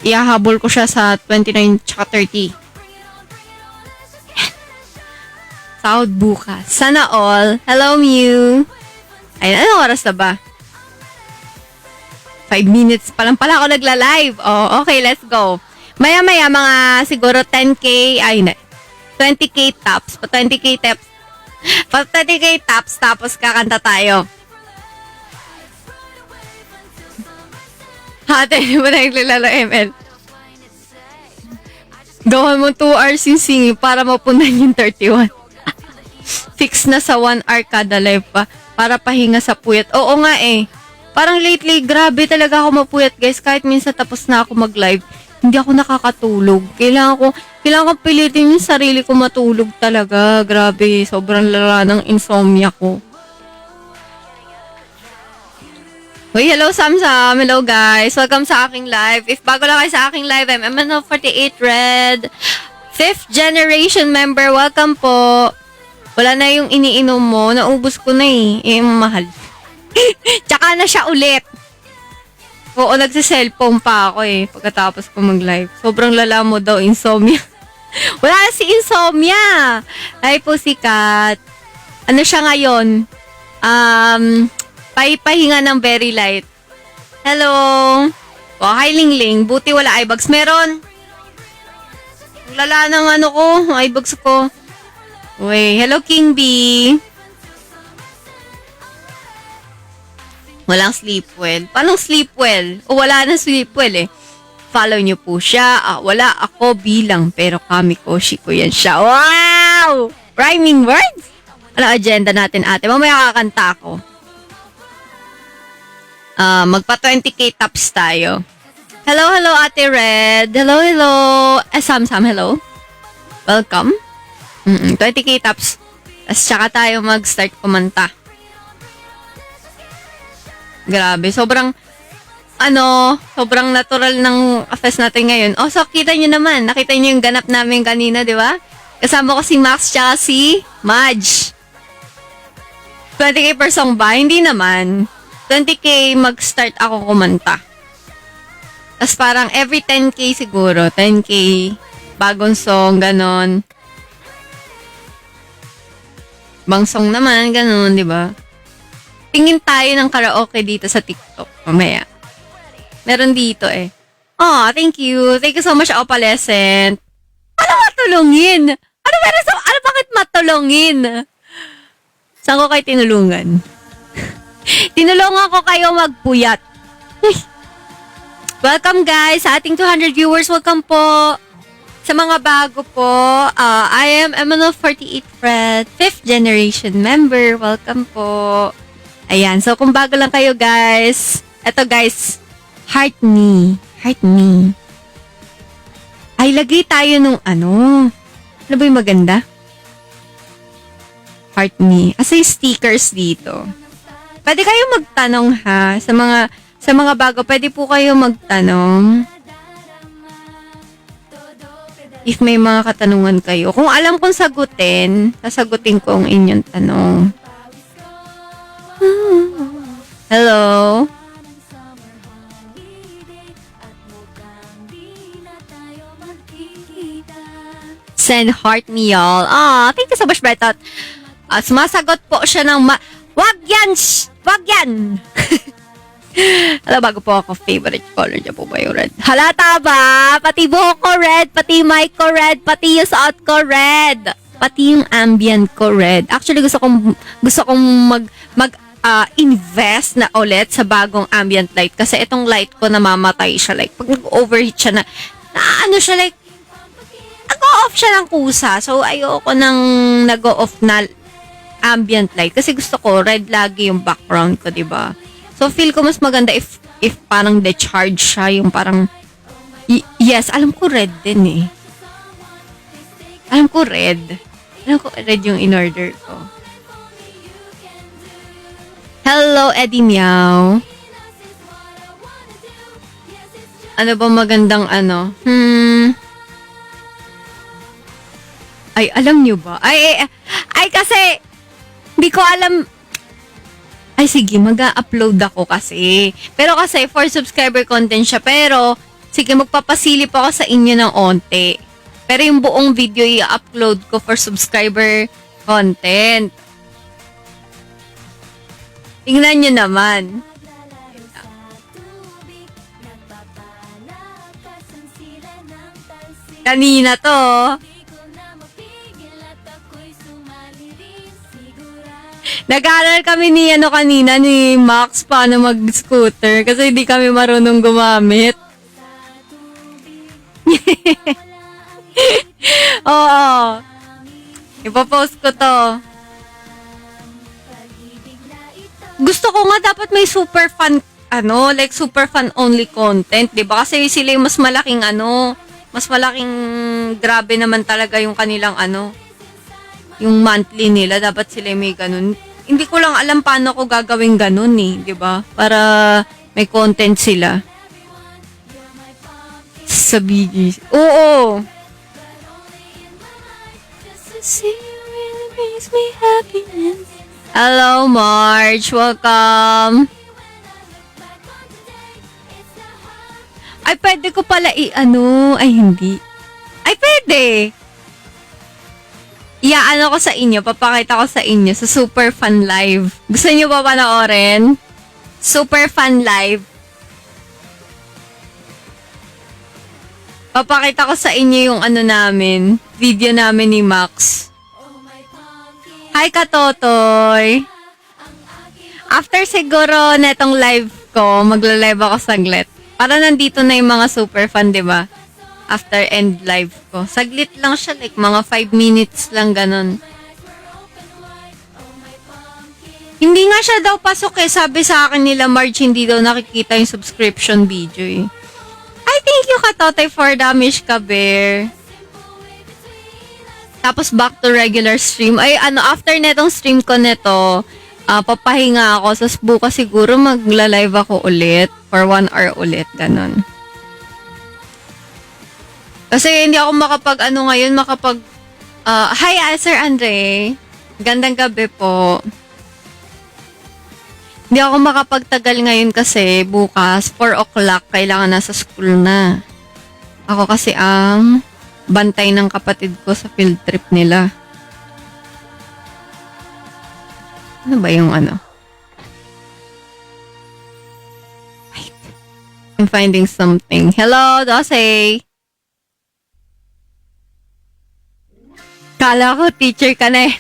Ihahabol ko siya sa 29 tsaka 30. Sahod bukas. Sana all. Hello, Mew. Ayun, anong oras na ba? 5 minutes pa lang pala ako nagla-live. Oh, okay, let's go. Maya-maya, mga siguro 10K, ay, 20K tops. Pa 20K tops. Pa 20K tops, tapos kakanta tayo. Ate, hindi mo na naglalaro ML. Gawan mo 2 hours yung singing para mapundan yung 31. Fix na sa 1 hour kada live pa. Para pahinga sa puyat. Oo nga eh. Parang lately, grabe talaga ako mapuyat guys. Kahit minsan tapos na ako mag-live, hindi ako nakakatulog. Kailangan ko pilitin yung sarili ko matulog talaga. Grabe, sobrang lala ng insomnia ko. Uy, hello Samsam. Hello guys. Welcome sa aking live. If bago lang kayo sa aking live, I'm MNO48 Red. 5th generation member. Welcome po. Wala na yung iniinom mo. Naubos ko na eh. Mahal. Tsaka na siya ulit. Oo, nagsiselfone pa ako eh. Pagkatapos ko mag-live. Sobrang lala mo daw, insomnia. Wala na si insomnia. Hi po si Kat. Ano siya ngayon? Pahinga ng very light. Hello. Oh, hi Lingling. Buti wala eyebags. Meron. Ang lala ng ano ko. Eyebags ko. Uy, hello King B. Walang sleep well. Paano sleep well? O wala na sleep well eh. Follow niyo po siya. Wala ako bilang pero kamikoshi ko yan siya. Wow! Rhyming words? Ano agenda natin ate? Mamaya kakanta ako. Magpa 20K tops tayo. Hello, hello ate Red. Hello, hello. Sam, hello. Welcome. 20K tops. Tapos tsaka tayo mag-start kumanta. Grabe. Sobrang natural ng fest natin ngayon. Oh, so kita nyo naman. Nakita nyo yung ganap namin kanina, di ba? Kasama ko si Max tsaka si Madge. 20K per song ba? Hindi naman. 20K mag-start ako kumanta. Tapos parang every 10K siguro. 10K. Bagong song, ganon. Bang song naman, ganon, di ba? Tingin tayo ng karaoke dito sa TikTok. Mamaya. Meron dito eh. Oh, thank you. Thank you so much, Opalescent. Ano matulungin? Ano bakit matulungin? Saan ko kayo tinulungan? Tinulungan ko kayo magpuyat. Welcome guys sa ating 200 viewers. Welcome po. Sa mga bago po, I am MNO48 Fred, 5th generation member. Welcome po. Ayan, so kung bago lang kayo guys, eto guys, heart me. Ay, lagay tayo nung ano ba yung maganda? Heart me. Asa yung stickers dito? Pwede kayo magtanong ha, sa mga bago, pwede po kayo magtanong. If may mga katanungan kayo. Kung alam kong sagutin, sasagutin ko ang inyong tanong. Hello? Send heart me y'all. Thank you so much, Betot. Sumasagot po siya ng wag yan! Wag yan! Alam, bago po ako, favorite color niya po ba yung red? Halata ba? Pati buhok ko red, pati mic ko red, pati yung suot ko red, pati yung ambient ko red. Actually, gusto kong invest na ulit sa bagong ambient light kasi itong light ko namamatay siya. Like, pag nag-overheat siya nag-o-off siya ng kusa. So, ayoko nang nag-o-off na ambient light kasi gusto ko red lagi yung background ko, diba? So, feel ko mas maganda if parang decharge siya, yung parang, yes, alam ko red din eh. Alam ko red yung in-order ko. Hello, Eddie Meow. Ano ba magandang ano? Ay, alam nyo ba? Ay, kasi, hindi ko alam. Ay, sige, mag-upload ako kasi. Pero kasi, for subscriber content siya. Pero, Sige, magpapasilip ako sa inyo ng onte. Pero yung buong video i-upload ko for subscriber content. Tingnan nyo naman. Kanina to. Nag-aaral kami ni kanina ni Max paano mag-scooter kasi hindi kami marunong gumamit. Oo. Ipopost ko to. Gusto ko nga dapat may super fun, like super fun only content, 'di ba? Kasi sila yung mas malaking mas malaking grabe naman talaga yung kanilang yung monthly nila, dapat sila may ganun. Hindi ko lang alam paano ko gagawin ganun 'di ba? Para may content sila. Sa Biggie. Oo. Hello, Marge. Welcome. Ay, pwede ko pala Ay, hindi. Ay, pwede. Iaano ko sa inyo. Papakita ko sa inyo sa Super Fun Live. Gusto niyo ba panoorin? Super Fun Live. Papakita ko sa inyo yung namin. Video namin ni Max. Hi, Katotoy. After siguro netong live ko, magla-live ako saglit. Para nandito na yung mga super fan, di ba? After end live ko. Saglit lang siya, like mga 5 minutes lang ganun. Hindi nga siya daw pasok sabi sa akin nila, Marge, hindi daw nakikita yung subscription video Ay, thank you, Katotoy, for the Mishka Bear. Tapos back to regular stream. Ay, after netong stream ko neto, papahinga ako. So, bukas siguro magla-live ako ulit for 1 hour ulit. Ganon. Kasi hindi ako ngayon hi, Sir Andre. Gandang gabi po. Hindi ako makapagtagal ngayon kasi bukas, 4 o'clock, kailangan nasa school na. Ako kasi ang bantay ng kapatid ko sa field trip nila. Ano ba yung Wait. I'm finding something. Hello, Dose. Kala ko teacher ka na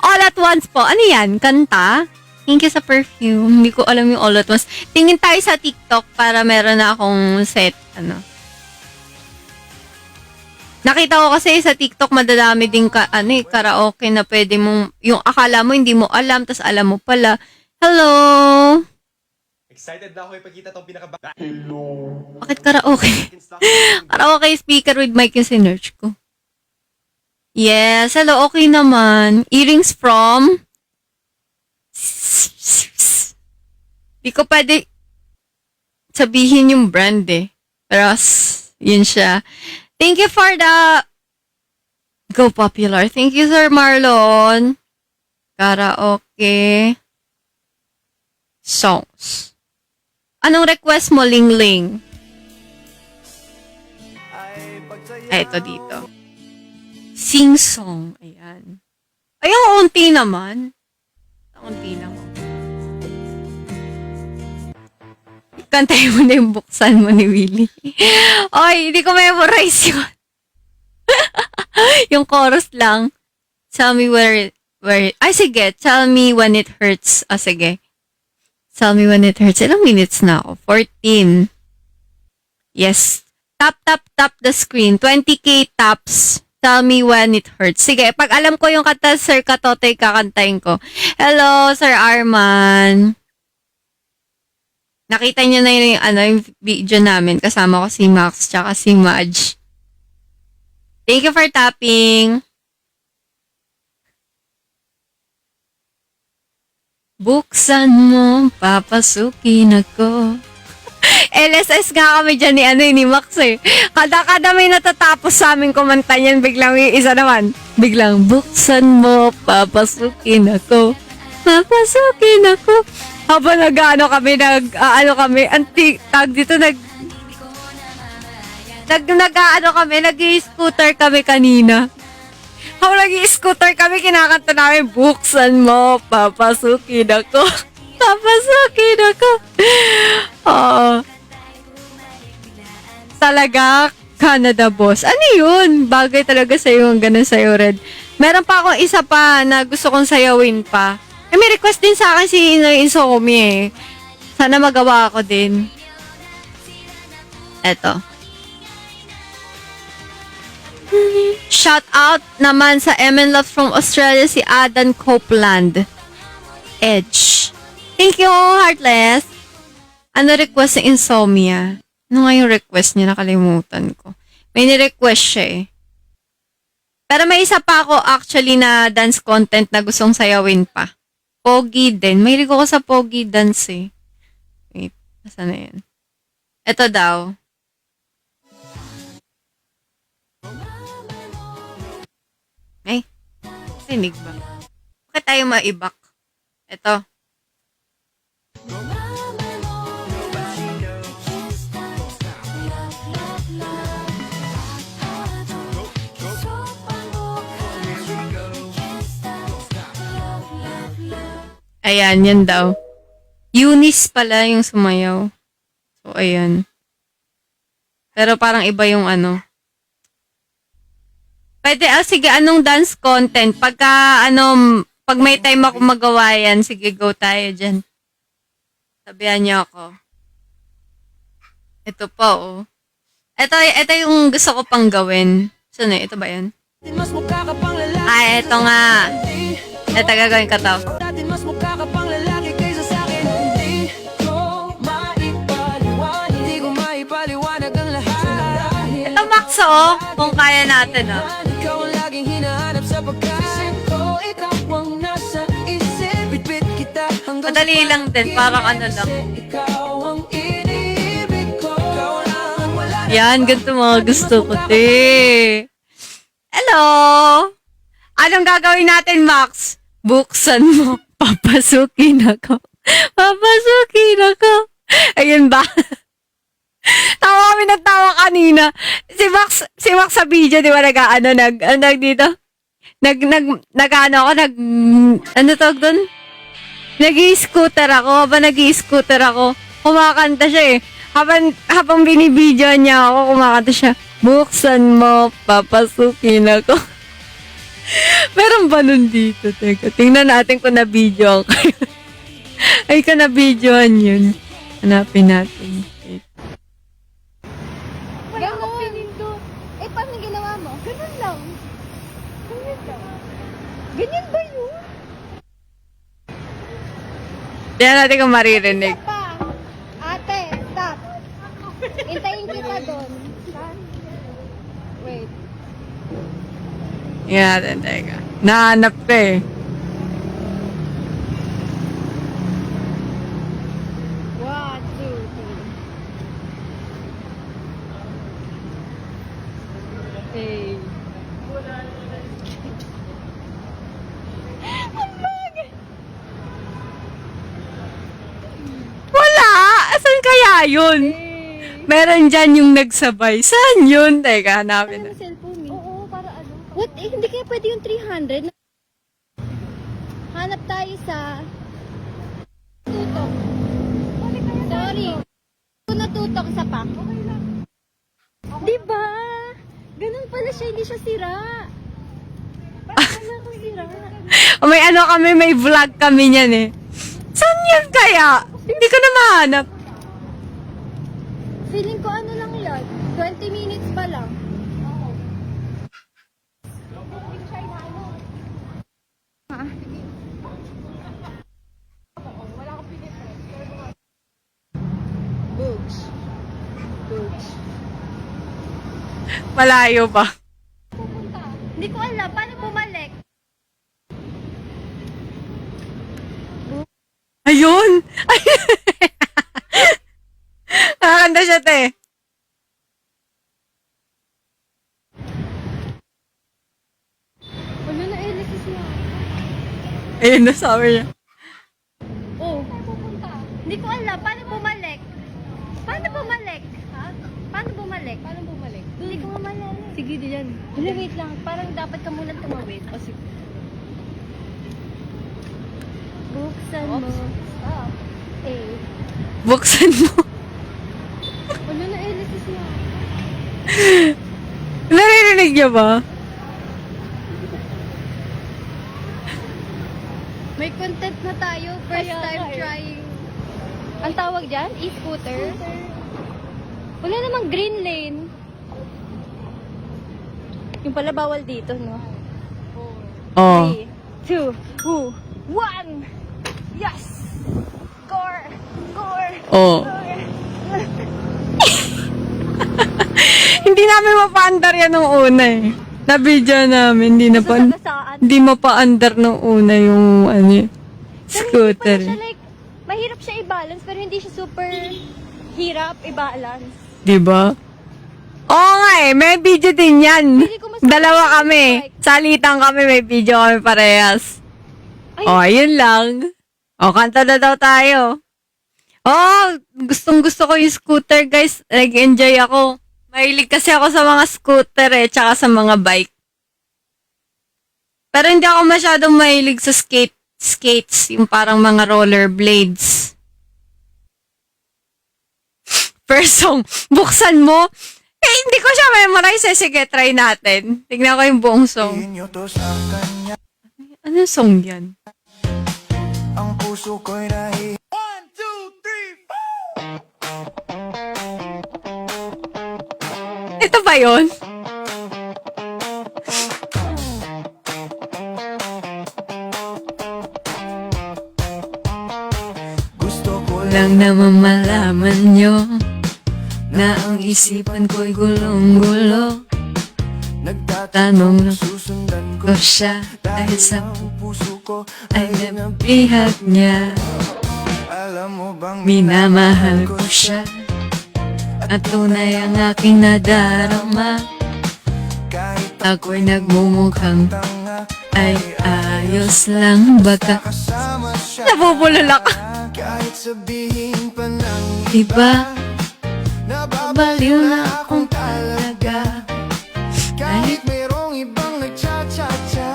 All at once po. Ano yan? Kanta? Thank you sa perfume. Hindi ko alam yung all at once. Tingin tayo sa TikTok para meron na akong set. Nakita ko kasi sa TikTok madadami din karaoke na pwede mong, yung akala mo hindi mo alam, tas alam mo pala. Hello! Excited na ako ipagkita tong Hello. Bakit karaoke? Karaoke speaker with mic yung sinerch ko. Yes, hello, okay naman. Earrings from? Di ko pwede sabihin yung brand Pero, yun siya. Thank you for the Go Popular. Thank you, Sir Marlon. Karaoke songs. Anong request mo, Ling Ling? Ay, ito dito. Sing song. Ayan. Ay, ang unti naman. Ang unti naman. Kantayin mo na yung buksan mo ni Willie. Oy, hindi ko memorize yun. Yung chorus lang. Tell me where ay, sige. Tell me when it hurts. Sige. Tell me when it hurts. Ilang minutes na ako? 14. Yes. Tap the screen. 20k taps. Tell me when it hurts. Sige, pag alam ko yung kanta, Sir Katotoy, kakantayin ko. Hello, Sir Arman. Nakita niyo na yung video namin. Kasama ko si Max tsaka si Madge. Thank you for tapping. Buksan mo, papasukin ako. LSS nga kami dyan ni Max Kada may natatapos sa aming kumanta niyan, biglang isa naman. Biglang, buksan mo, papasukin ako. Papasukin ako. Habang kami, tag dito, Nag-ano kami, nag-scooter kami kanina. Habang nag-scooter kami, kinakanta namin, buksan mo, papasukin ako. Papasukin ako. Oo. Talaga, Canada Boss. Ano yun? Bagay talaga sa'yo, ang ganun sa'yo, Red. Meron pa akong isa pa na gusto kong sayawin pa. May request din sa akin si Insomi eh. Sana magawa ako din. Eto. Shout out naman sa MN Love from Australia si Adan Copeland. Edge. Thank you, Heartless. Ano request ni Insomnia? Ano nga yung request niya? Nakalimutan ko. May ni-request siya eh. Pero may isa pa ako actually na dance content na gustong sayawin pa. Pogi din. Mahilig ako sa Pogi dance eh. Wait, nasa na yan? Ito daw. Ay, sinig ba? Bakit tayo maibak? Ito. Ayan, yan daw. Eunice pala yung sumayaw. So, ayan. Pero parang iba yung ano. Pwede, sige, anong dance content? Pagka, pag may time ako magawa yan, sige, go tayo dyan. Sabihan niyo ako. Ito po, oh. Ito yung gusto ko pang gawin. So, ito ba yun? Ay, ito nga. Ito, gagawin ko to. Ito, Max, oh. Kung kaya natin, oh. Madali lang din, parang ano lang. Yan, ganito mga gusto ko, te. Hello! Anong gagawin natin, Max? Buksan mo, papasukin ako. Papasukin ako. Ayun ba? Tawa kami ng tawa kanina. Si Max sa video, di ba, ano tawag doon? Nag-i-scooter ako. Kumakanta siya eh. Habang binibidyo niya ako, kumakanta siya. Buksan mo, papasukin ako. Meron ba nun dito? Teka, tingnan natin kung na-video ako. Ay, ka na-videoan yun. Hanapin natin. Ganon. Eh, paano ginawa mo? Ganun lang. Ganyan ba yun? Tingnan natin kung maririnig. Stop pa. Ate, stop. Hintayin kita doon. Wait. Tingnan natin, teka. Nahanap ka eh. One, two, three. Hey. Wala! Saan kaya yun? Meron dyan yung nagsabay. Saan yun? Teka, hanapin na. Ano cellphone eh? Oo, para ano? What? Eh, hindi kaya pwede yung 300? Hanap tayo sa tutok. Sorry. Kung natutok sa pack. Diba? Ganun pala siya, hindi siya sira. Paano ako sira? May ano kami, may vlog kami niyan eh. Saan yun kaya? Hindi ko na mahanap. Feeling ko ano lang yan. 20 minutes pa lang. Books. Malayo ba? Pupunta. Hindi ko alam. Paano bumalik? Ayun! Nakakanda siya, te. Wala na LSS na. Ayun, nasabi niya. Oh. Pupunta. Hindi ko alam. Paano bumalik? Paano bumalik? Ha? Paano bumalik? Paano bumalik? Sige, diyan. Wala, wait lang. Parang dapat ka muna tumawid. O, sige. Buksan mo. Stop. Buksan mo. Wala na, LSS na. Naririnig niya ba? May content na tayo. First time trying. Ang tawag dyan? E-scooter? Wala namang green lane. Yung pala bawal dito, no? Oh. 3, 2, 1. Yes! Score! Score! Oh. Hindi namin mapa-andar yan nung una eh. Na-video namin, hindi mapa-andar nung una yung scooter. Siya, like, mahirap siya i-balance, pero hindi siya super hirap i-balance. Diba? Oo nga eh, may video din yan. Hindi ko mas- Dalawa kami. Salitan kami, may video kami parehas. Ayun lang. Kanta na daw tayo. Gustong gusto ko yung scooter, guys. Nag-enjoy ako. Mahilig kasi ako sa mga scooter tsaka sa mga bike. Pero hindi ako masyadong mahilig sa skates, yung parang mga rollerblades. First song, buksan mo. Hindi ko siya memorize. Sige, try natin. Tignan ko yung buong song. Ano song yan? Ang puso ko'y nahi 1, 2, 3, 4 Ito ba yun? Gusto ko Lang naman malaman nyo na ang isipan ko'y gulong-gulo. Tanong na susundan ko siya dahil sa ang puso ko ay nabihag niya. alam mo bang Minamahal ko siya at tunay ang aking nadarama. kahit Ako'y nagmumukhang tanga ay ayos lang baka kasama siya nabubulol ako. kahit sabihin pa ng Diba? nababaliw na akong talaga kahit mayroong ibang nagcha-cha-cha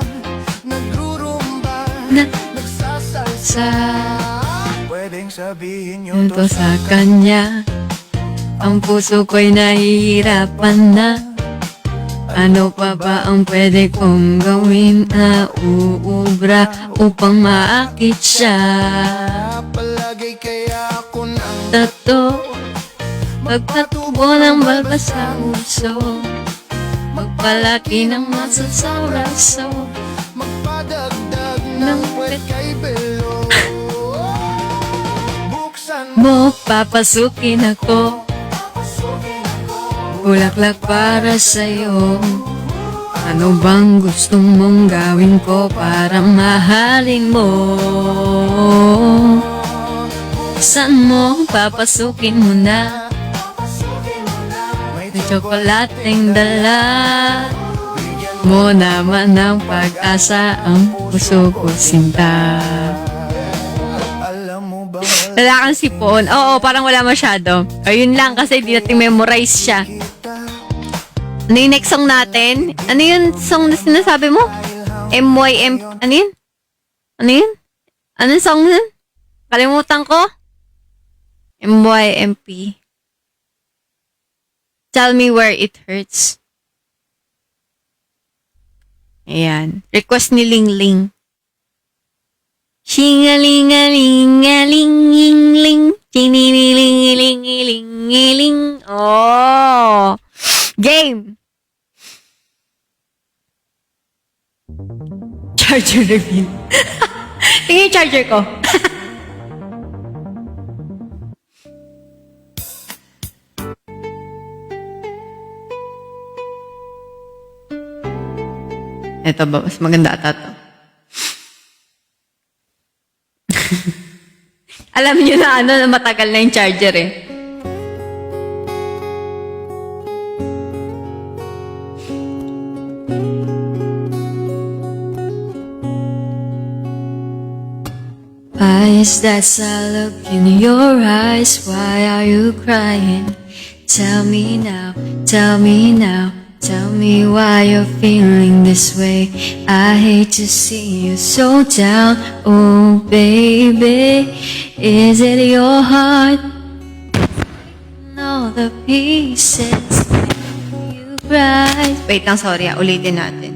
nagrurumba Na nagsasalsa sa pwedeng sabihin nyo ito sa kanya, ang puso ko'y nahihirapan na. Ano pa ba ang pwede kong gawin na uubra upang maakit siya? palagay kaya ako ng Tato, magpatubo ng balbas sa uso, magpalaki ng muscle sa braso, magpadagdag ng ng puwet kay Belo buksan mo, papasukin ako, bulaklak para sa'yo. Ano bang gusto mong gawin ko para mahalin mo? Saan mo, papasukin mo na, may may tsokolating dala. Mo naman ang pag-asa, ang puso ko sinta. alam mo ba Wala kang sipon. Oo, parang wala masyado. Ayun lang kasi di natin memorize siya. kita Ano yung next song natin? Ano yung song na sinasabi mo? MYM... Ano yun? Ano yun? Ano yung song yun? Kalimutan ko? MYMP. Tell me where it hurts. Ayan. Request ni Ling Ling. Shingalingalingalingingling. Chinililingilingiling. Oh! Game! Charger reveal. Tingin yung charger ko. Ito ba? Mas maganda ata to. Alam niyo na na matagal na yung charger eh. Why is that sad look in your eyes? Why are you crying? Tell me now, Tell me why you're feeling this way. I hate to see you so down. Oh baby, is it your heart? All the pieces you cry. Wait lang, sorry. Ulitin natin.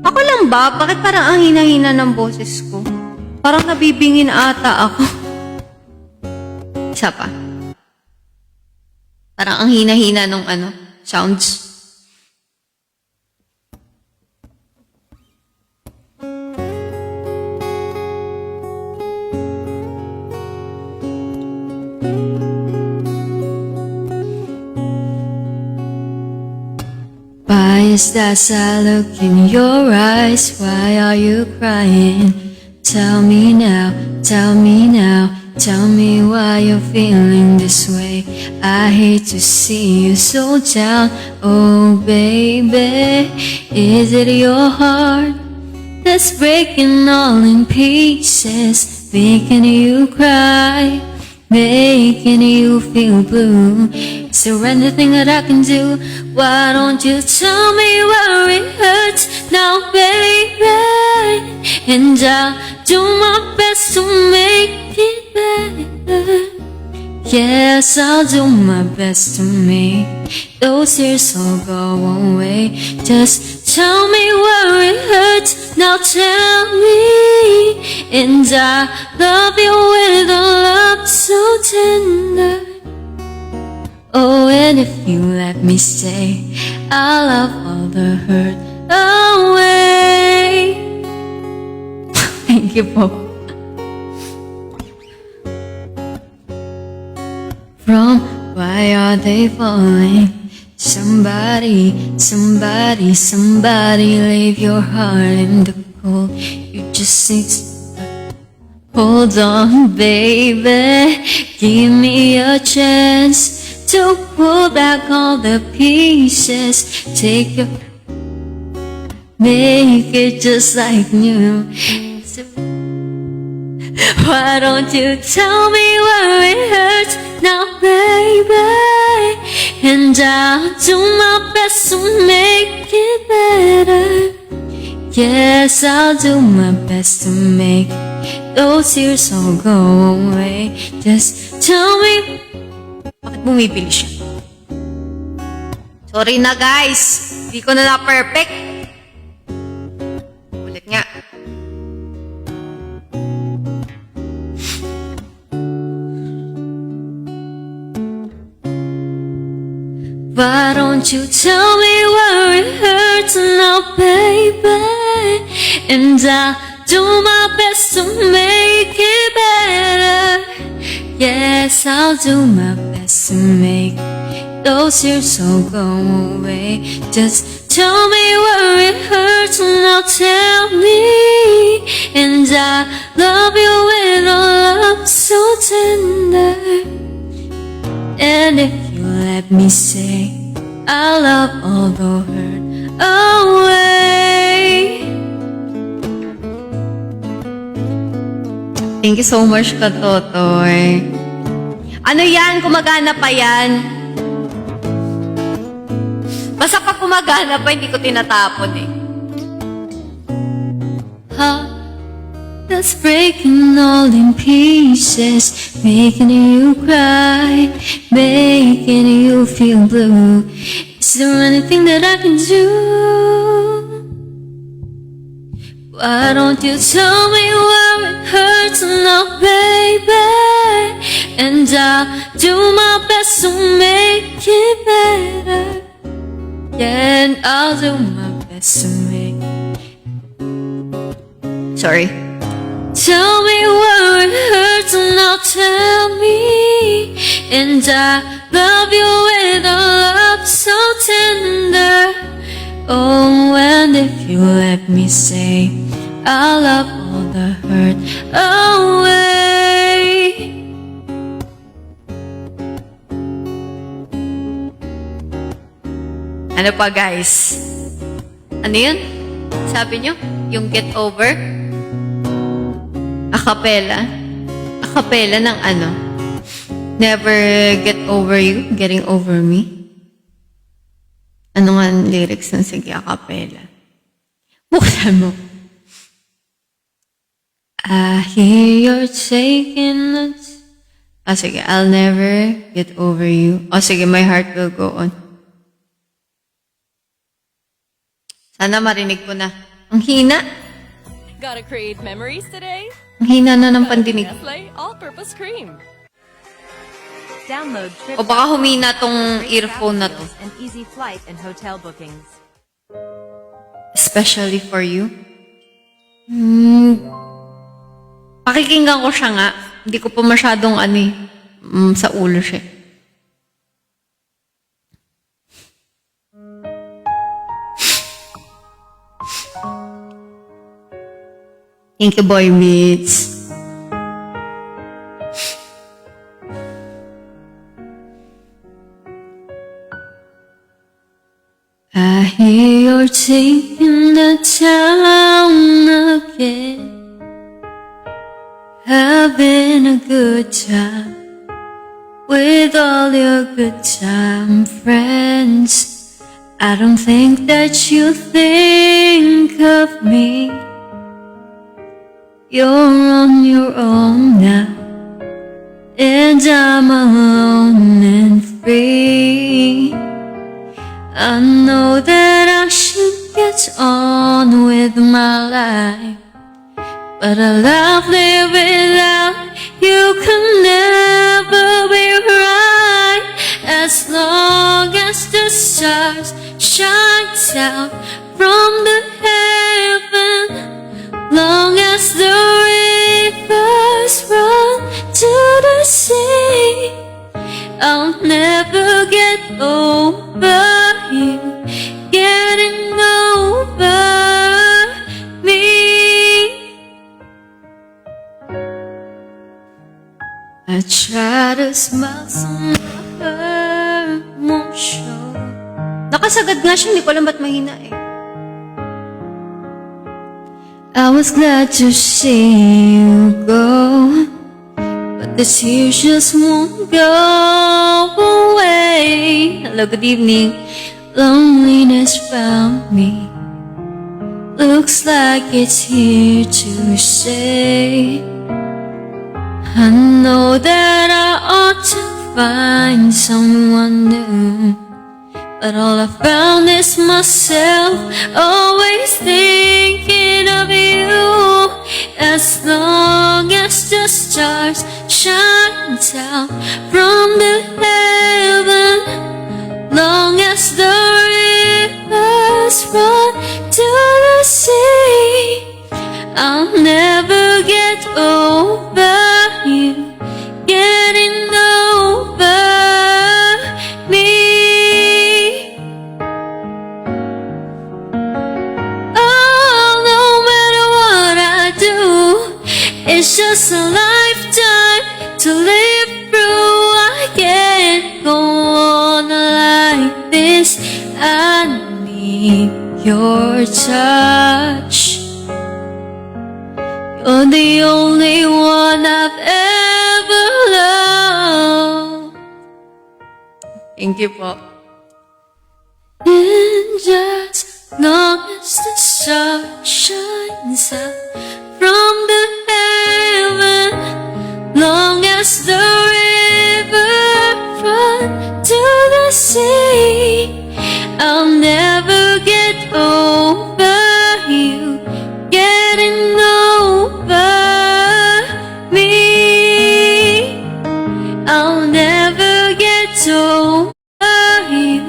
Ako lang ba? Bakit parang ang hina-hina ng boses ko? Parang nabibingin ata ako. Isa pa. Parang ang hina-hina nung sounds. Why is that sad look in your eyes? Why are you crying? Tell me now, tell me now. Tell me why you're feeling this way. I hate to see you so down. Oh baby, is it your heart that's breaking all in pieces, making you cry, making you feel blue? Is there anything that I can do? Why don't you tell me where it hurts now, baby? And I'll do my best to make it better. Yes, I'll do my best to make those tears all go away. Just tell me where it hurts, now tell me. And I love you with a love so tender. Oh, and if you let me stay, I'll love all the hurt away. Thank you po. From why are they falling? Somebody, somebody, somebody, leave your heart in the cold. You just need to hold on, baby. Give me a chance to pull back all the pieces. Take your, make it just like new. So, why don't you tell me where it hurts now, baby? And I'll do my best to make it better. Yes, I'll do my best to make those tears all go away. Just tell me. Bakit bumibili siya? Sorry na guys, hindi ko na perfect. Ulit nga. Why don't you tell me where it hurts now, baby? And I'll do my best to make it better. Yes, I'll do my best to make those tears all go away. Just tell me where it hurts now, tell me. And I love you with a love so tender. And if you let me say, I'll love all the hurt away. Thank you so much, Katotoy. Ano yan? Gumagana pa yan? Basta pag gumagana pa, hindi ko tinatapon eh. That's breaking all in pieces, making you cry, making you feel blue. Is there anything that I can do? Why don't you tell me where it hurts now, baby? And I'll do my best to make it better. Yeah, and I'll do my best to make. Sorry. Tell me where it hurts now, tell me. And I love you with a love so tender. Oh, and if you let me say, I'll love all the hurt away. Ano pa guys? Ano yun? Sabi nyo? Yung get over? Acapella? Acapella ng ano? Never get over you, getting over me? Ano nga ang lyrics ng sige a cappella? Buksan mo. I hear you're taking it. Sige, I'll never get over you. Sige, my heart will go on. Sana marinig ko na. Ang hina. Gotta create memories today? Ang hina na ng pandinig. Nestle All-Purpose Cream. Download O baka humina tong earphone na to. and easy flight and hotel bookings. Especially for you. Pakikinggan ko siya nga. Hindi ko pa masyadong sa ulo siya. Thank you, Boy Meets. I hear you're taking the town again. Having a good time with all your good time friends. I don't think that you think of me. You're on your own now, and I'm alone and free. I know that I should get on with my life, but a life lived without you can never be right. As long as the stars shine down from the heaven, long as the rivers run to the sea, I'll never get over you getting over me. I try to smile so my heart won't show. Nakasagad nga siya, hindi ko alam ba't mahina eh. I was glad to see you go, but the tears just won't go away. Hello, good evening. Loneliness found me. Looks like it's here to stay. I know that I ought to find someone new, but all I found is myself, always thinking of you. As long as the stars shine down from the heaven, long as the rivers run to the sea, I'll never get over you getting over me. Oh, no matter what I do, it's just a lifetime to live through. I can't go on like this. I need your touch. You're the only one I've ever loved. Thank you po. And just long as the sun shines out from the heaven, long as the river runs to the sea, I'll never get over you getting over me. I'll never get over you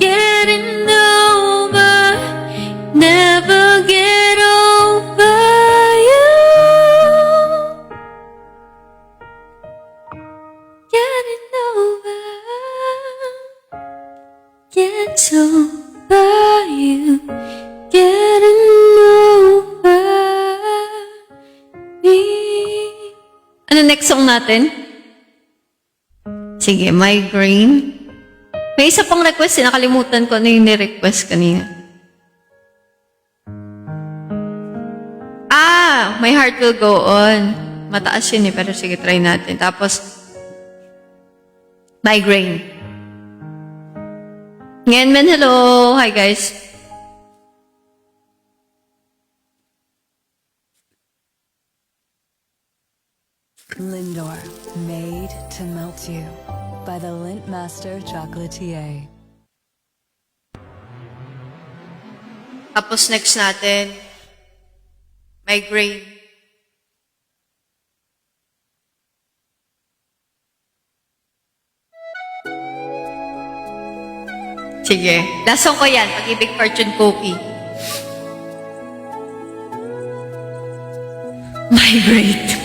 getting over, never get over you getting over, get over you getting over me. Ano next song natin? Sige, Migraine. May isa pang request, nakalimutan ko ano yung ni-request kanina. My Heart Will Go On. Mataas yun eh, pero sige, try natin. Tapos, Migraine. Ngayon men, hello! Hi guys! Lindor, made to melt you by the Lindt Master Chocolatier. Tapos next natin, migraine. Sige. Last song ko yan, Pag-ibig Fortune Cookie. Migrate.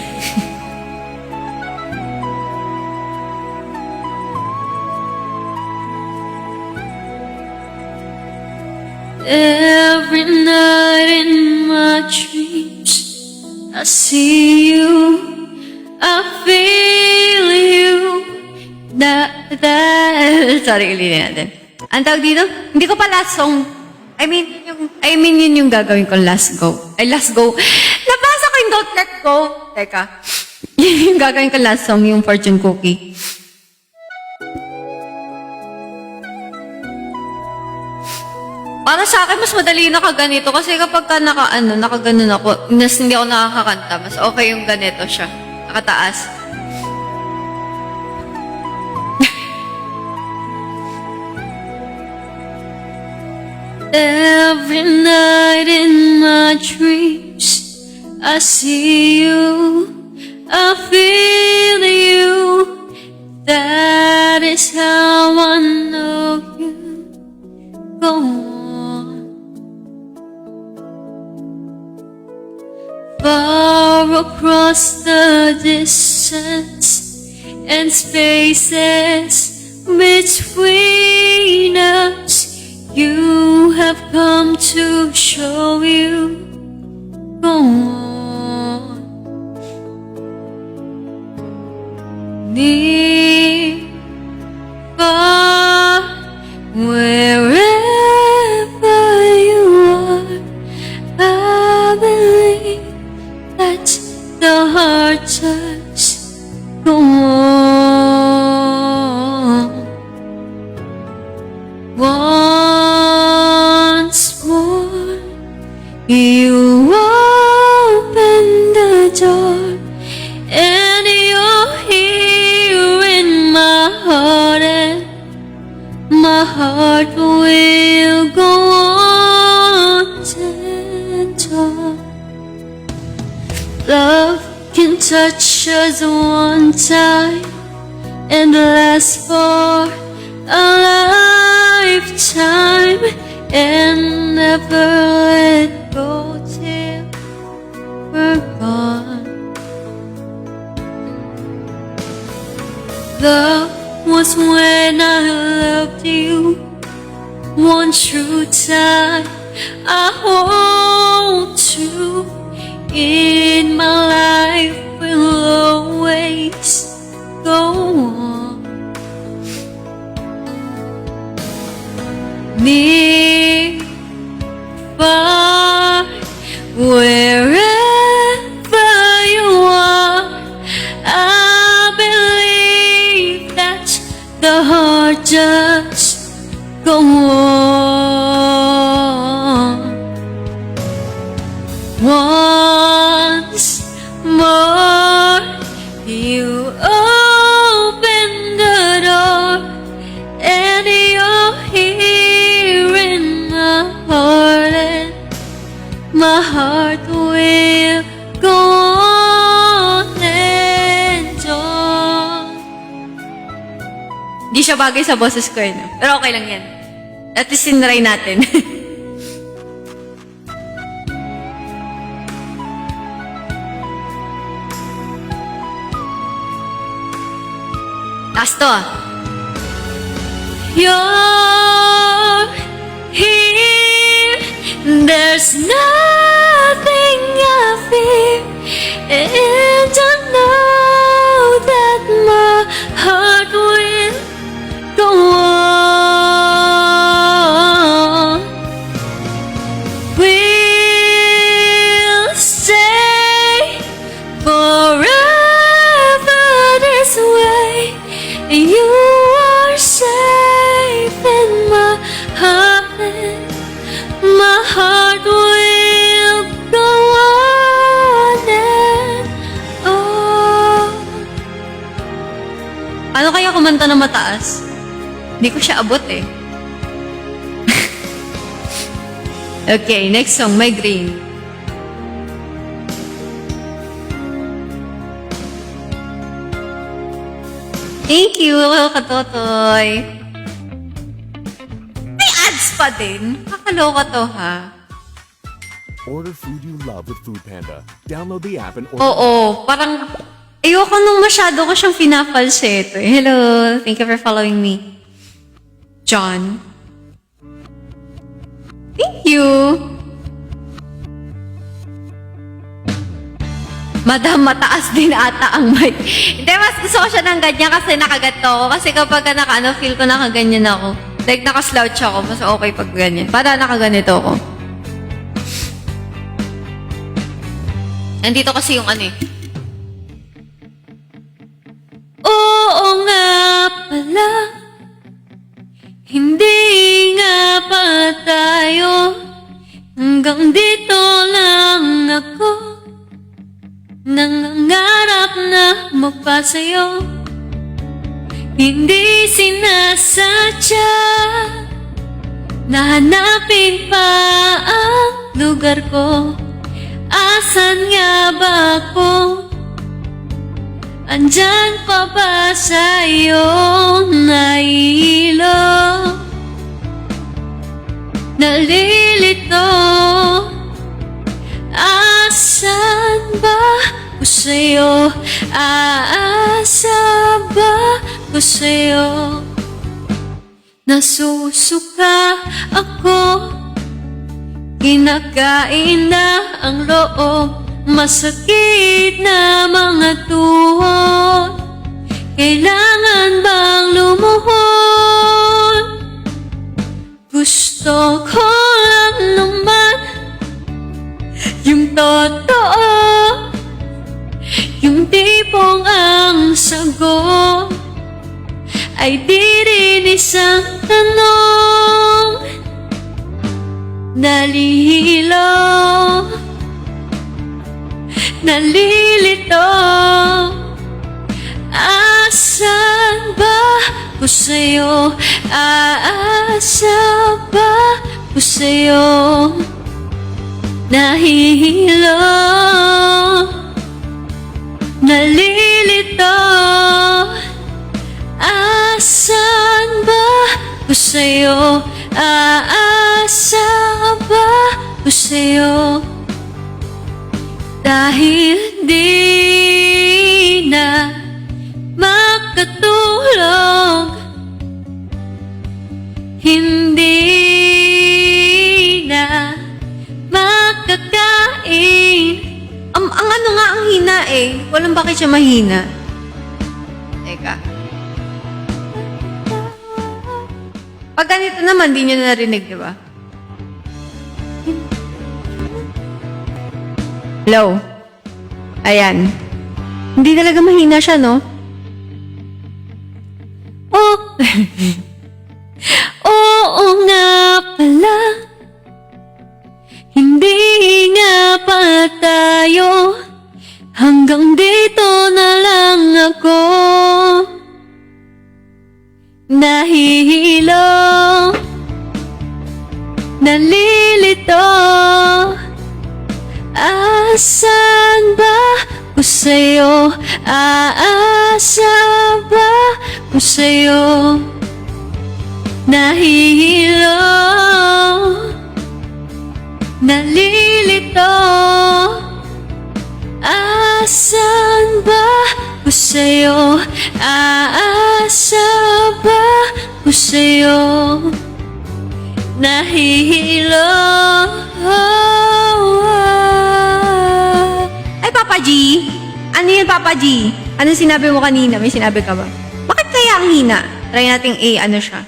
Every night in my dreams, I see you, I feel you. Sorry, ulitin natin. Ang tawag dito? Hindi ko pa last song. I mean, yun yung gagawin ko last go. Ay, last go. Nabasa ko yung Don't Let Go. Teka. Yun yung gagawin ko last song, yung Fortune Cookie. Para sa akin, mas madali nakaganito. Kasi kapag ka nakaganon ako, hindi ako nakakakanta, mas okay yung ganito siya. Nakataas. Every night in my dreams, I see you, I feel you. That is how I know you. Go on. Far across the distance and spaces between us, you have come to show you. Go on. Near, far, wherever you are, I believe that the heart does go on. Once more, you open the door, and you're here in my heart, and my heart will go on and on. Love can touch us one time and last for a lifetime and never let go till we're gone. Love was when I loved you, one true time I hold to. In my life will always go on. Near, far, wherever you are, I believe that the heart just go on. Once more, you open the door, and you're here in my heart, and my heart will go on and on. Di siya bagay sa boses ko yun. Pero okay lang yan. At least sinry natin. Last to ah. You're here, there's nothing I fear, and I know that my heart will go on. We'll stay forever this way. You are safe in my Hindi ko siya abot eh. Okay, next song, Migraine. Thank you, Katotoy. May ads pa din. Kakaloka to, ha? Order food you love with Food Panda. Download the app and order. Oo, parang ayoko nung masyado ko siyang pinapalseto. Hello, thank you for following me. John. Thank you. Madam, mataas din ata ang mic. Hindi, mas gusto ko siya ng ganyan kasi nakaganto ako. Kasi kapag feel ko nakaganyan ako. Like, nakaslouch ako. Mas okay pag ganyan. Para nakaganito ako. Nandito kasi yung ano eh. Oo nga pala, hindi nga pa tayo, hanggang dito lang ako, nangangarap na magpasayo, hindi sinasadya, nahanapin pa ang lugar ko. Asan nga ba ako? Andyan pa ba sa iyong nailo? Nalilito. Asan ba ko sa'yo? Aasa ba ko sa'yo? Nasusuka ako, kinakain na ang loob, masakit na mga tuhod. Kailangan bang lumuhod? Gusto ko lang naman yung totoo, yung tipong ang sagot ay di rin isang tanong. Nalihilo, nalilito. Asan ba ko sa'yo? Aasa ba ko sa'yo? Nahihilo, nalilito. Asan ba ko sa'yo? Aasa ba ko sa'yo? Dahil di na makatulog, hindi na makakain. Ang ano nga ang hina eh. Walang bakit siya mahina. Teka. Pag ganito naman, di nyo narinig, di ba? Hello? Ayan. Hindi talaga mahina siya, no? Oh! Oo nga pala, hindi nga pa tayo, hanggang dito na lang ako. Nahihilo, nalilito. Asan ba ko sa'yo? Aasa ba ko sa'yo? Nahihilo, nalilito. Asan ba ko sa'yo? Aasa ba ko sa'yo? Nahihilo. Ay, Papa G! Ano yun, Papa G? Anong sinabi mo kanina? May sinabi ka ba? Bakit kaya ang hina? Try nating ano siya.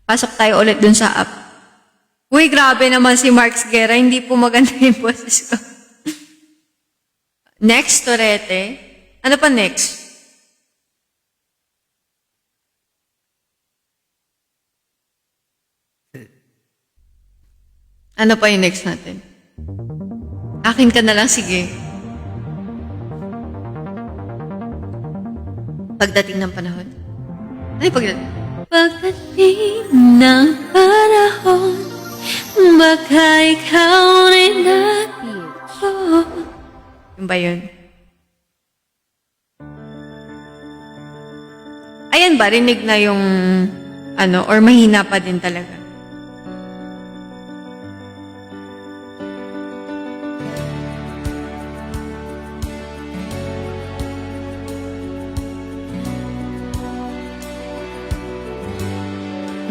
Pasok tayo ulit dun sa app. Uy, grabe naman si Marks Guerra. Hindi po maganda yung boses ko. Next, Torete. Ano pa next? Ano pa yung next natin? Akin ka na lang, sige. Pagdating ng panahon. Ano yung pagdating? Pagdating ng panahon, baka ikaw rin ako. Yung ba yun? Ayan ba, rinig na yung ano, or mahina pa din talaga?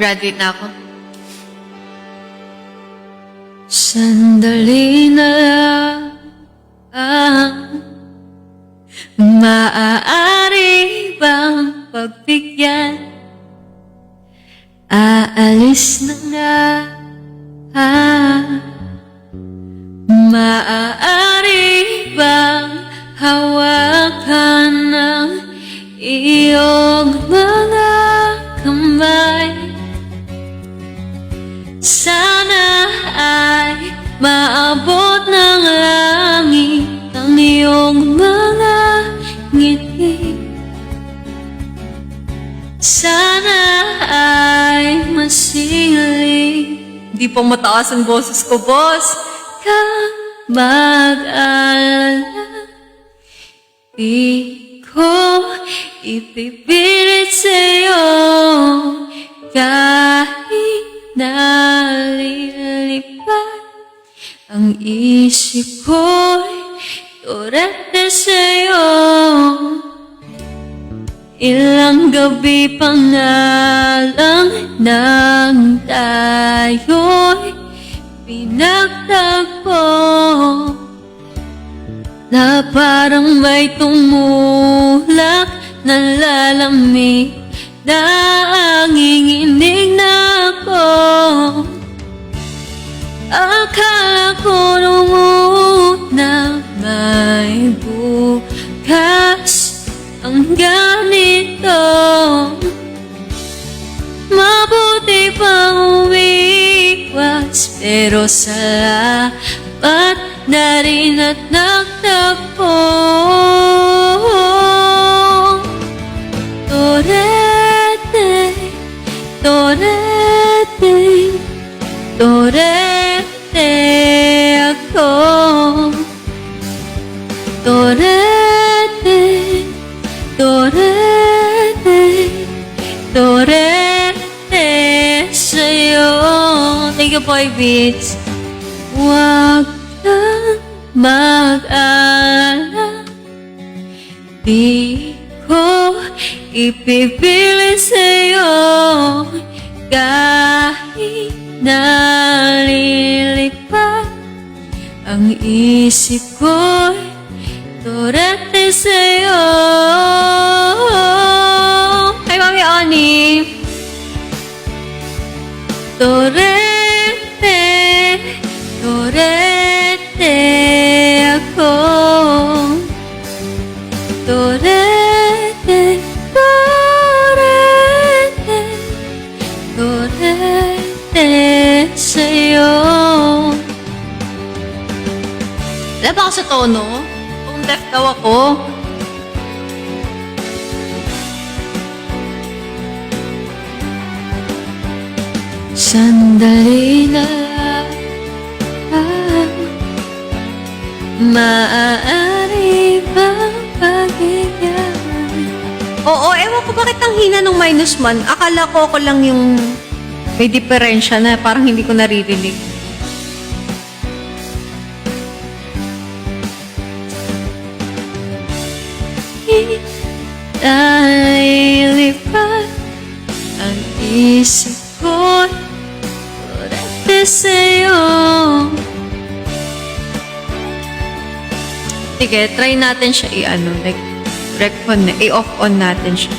Graduate na ako. Sandali na lang, maaari bang pagbigyan? Aalis na nga, maaari bang hawakan ng iyong mga kamay? Sana ay maabot ng langit ang iyong mga ngiti. Sana ay masiling. Hindi pong mataas ang boses ko, boss. Ka mag-alala, di ko ipipilit sa'yo kahit nalilipad ang isip ko'y turete sa'yo. Ilang gabi pa nga lang nang tayo'y pinagtagpo, na parang may tumulak na lalamig, nanginginig na ako. Akala ko nung una may bukas ang ganito, mabuti pang umiwas, pero salamat na rin at nagtagpo. Torete, torete, torete ako. Torete, torete, torete sa'yo. Thank you, Boy Beats. Huwag kang mag-alala, di ko ipipilit sa'yo kahit nalilipad ang isip ko'y turete sa'yo. Hi, Mami Oni. Turete, turete ako. Turete, turete, turete sa'yo. Wala ba ako sa tono? Kung deaf daw ako. Sandali na lang, maaari bang pagigyan? Oo, ewan ko bakit ang hina ng -1. Akala ko ako lang yung may diferensya na parang hindi ko naririnig. Nalilipad ang isip ko, turete sa'yo. Sige, try natin siya i-ano, like, i-off on natin siya.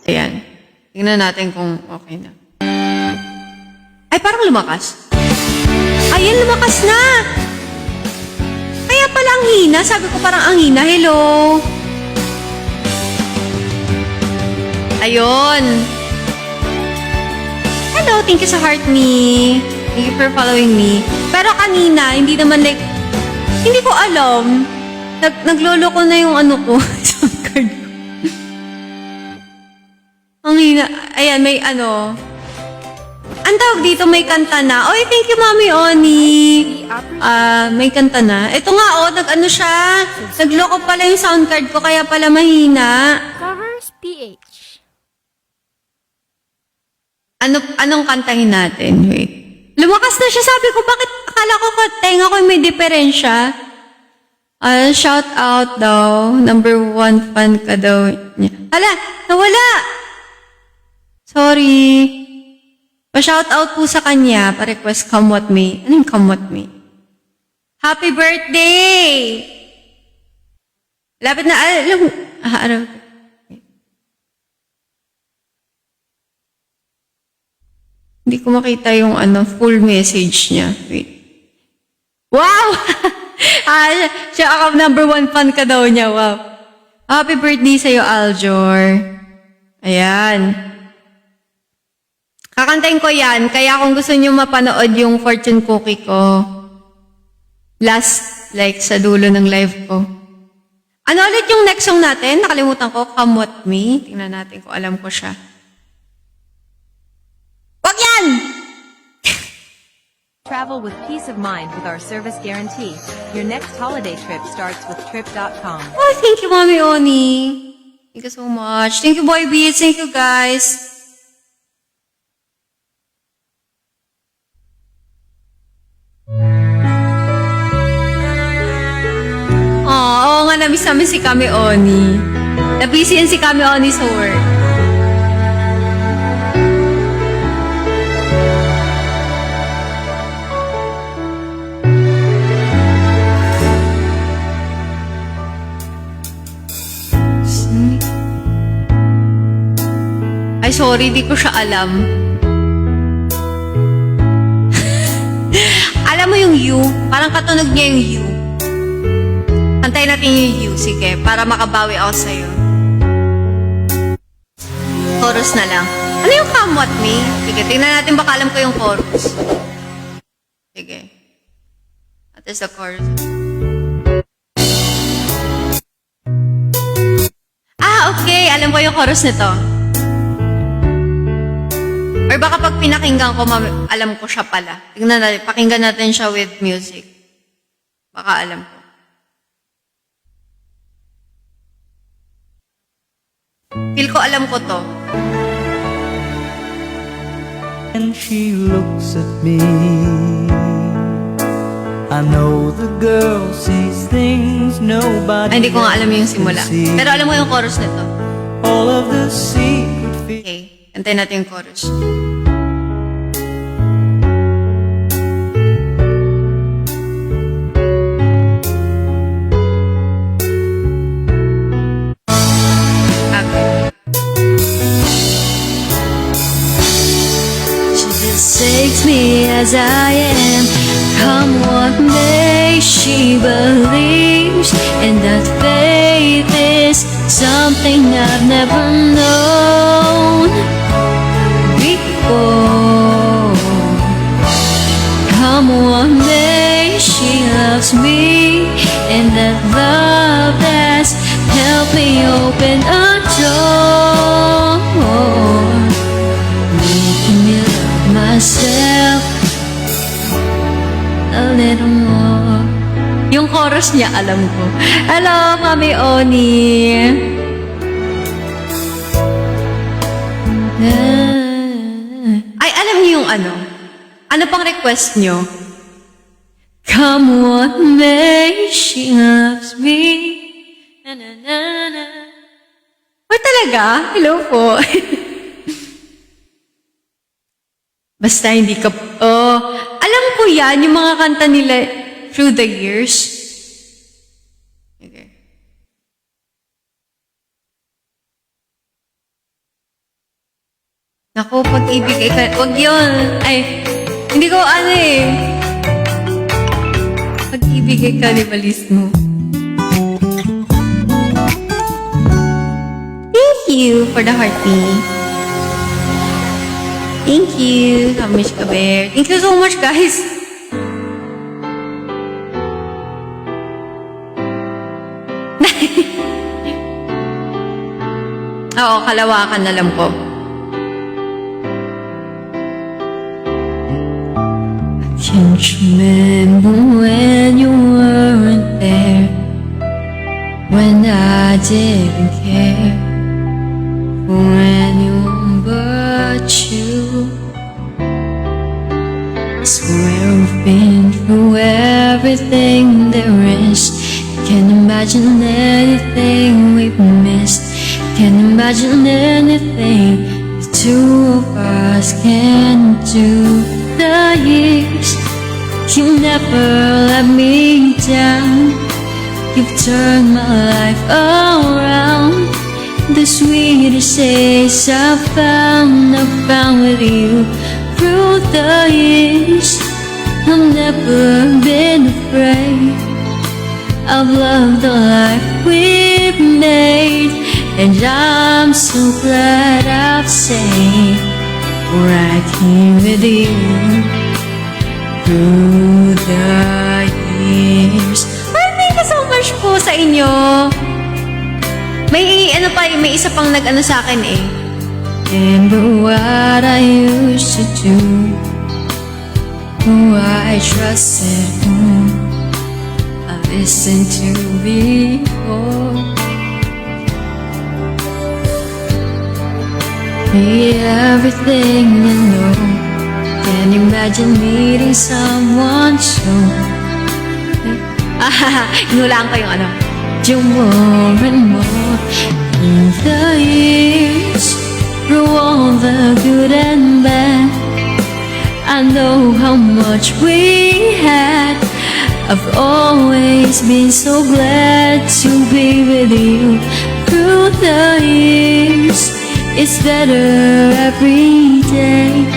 Ayan. Tingnan natin kung okay na. Ay, parang lumakas. Ayan, lumakas na! Kaya pala ang hina. Sabi ko parang ang hina. Hello? Ayun. Hello, thank you sa heart me. Thank you for following me. Pero kanina, hindi naman like Hindi ko alam. Nagloloko na yung ano ko. Sound card ko. Ang hina. Ayan, may ano. Ang tawag dito, may kanta na. Oy, thank you, Mami Oni. May kanta na. Ito nga, nag-ano siya. Nagloko pala yung sound card ko, kaya pala mahina. Covers PH. Anong kantahin natin? Wait. Lumakas na siya. Sabi ko, bakit akala ko tenga ko may diferensya? Shout out daw. Number 1 fan ka daw niya. Hala, nawala. Sorry. Pa-shout out po sa kanya. Pa-request come what me. Ano yung come what me? Happy birthday! Lapit na, araw. Hindi ko makita yung full message niya. Wait. Wow! Siya ako number 1 fan ka daw niya. Wow. Happy birthday sa'yo, Aljor. Ayan. Kakantayin ko yan. Kaya kung gusto niyo mapanood yung fortune cookie ko, last, sa dulo ng live ko. Ano ulit yung next song natin? Nakalimutan ko. Come What Me. Tingnan natin kung alam ko siya. Wag yan! Travel with peace of mind with our service guarantee. Your next holiday trip starts with trip.com. Oh, thank you, Mami Oni. Thank you so much. Thank you, Boy Beats. Thank you, guys. Oo nga, namiss namin si Kami Oni. Nabisi yan si Kami Oni sa work. Ay, sorry, di ko siya alam. Alam mo yung U? Parang katunog niya yung U. Antayin natin yung U, sige, para makabawi ako sa'yo. Chorus na lang. Ano yung Come What Me? Sige, tingnan natin baka alam ko yung chorus. Sige. That is the chorus. Okay. Alam ko yung chorus nito. Or baka pag pinakinggan ko, alam ko siya pala. Tingnan natin, pakinggan natin siya with music. Baka alam ko. Feel ko alam ko to. And she looks at me, I know the girl sees things nobody Ay, hindi ko nga alam yung simula. Pero alam mo yung chorus nito. All of the secret feelings. Okay, antayin natin yung chorus. Takes me as I am, come what may. She believes, and that faith is something I've never known before. Come what may, she loves me, and that love has helped me open a door, making me myself a little more. Yung chorus niya, alam ko. Hello, Mami Oni. Ay, alam niyo yung ano? Ano pang request niyo? Come what may, she loves me. Na, na, na, na. Ay, talaga? Hello po. Basta hindi ka... alam ko yan, yung mga kanta nila through the years. Okay. Naku, pag-ibig ay... Wag yun. Ay, hindi ko ano eh. Pag-ibig ay kanibalismo. Thank you for the heartbeat. Thank you, Hamish Kaber. Thank you so much, guys. Oo, Kalawakan, alam ko. Can't remember when you weren't there, when I didn't care for anyone but you. Swear we've been through everything there is. Can't imagine anything we've missed. Can't imagine anything the two of us can do. The years, you never let me down. You've turned my life around. The sweetest days I found with you. Through the years, I've never been afraid. I've loved the life we've made, and I'm so glad I've stayed right here with you through the years. Thank you so much po sa inyo. May isa pang nag-ano sa akin eh. Remember what I used to do, who I trusted, who I listened to before. Be everything I know. Can't imagine meeting someone so. Inulaan ko yung ano. You more and more through the years, through all the good and bad. I know how much we had. I've always been so glad to be with you through the years. It's better every day.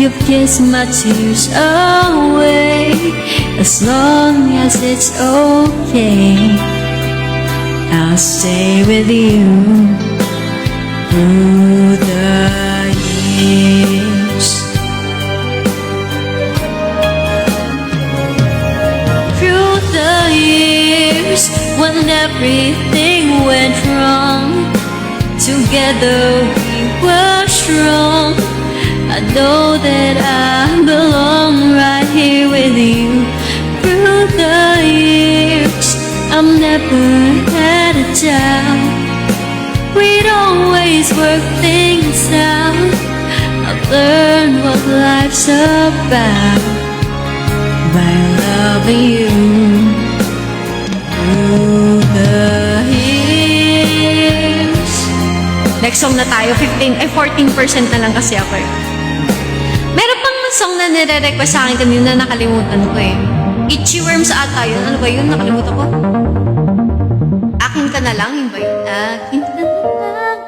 You've kissed my tears away. As long as it's okay, I'll stay with you through the years. Through the years, when everything went wrong, together we were strong. I know that I belong right here with you. Through the years, I've never had a doubt. We'd always work things out. I've learned what life's about by loving you through the years. Next song na tayo, 14% na lang kasi ako eh. Meron pang song na nire-request sa akin kanina, nakalimutan ko eh. Itchy Worms ata yun. Ano ba yun? Nakalimutan ko. Akin ka na lang, yun ba yun? Akin ka na lang.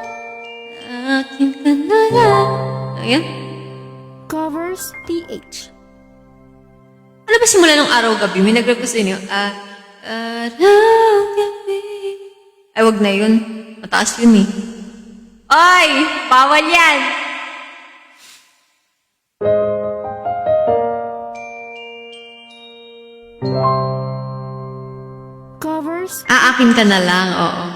Akin ka na lang. Ayan. Covers TH. Ano ba simula ng araw-gabi? May nag-request din yun. Araw-gabi. Ay, wag na yun. Mataas yun eh. Oy! Bawal yan! Covers Akin ka na lang, oo.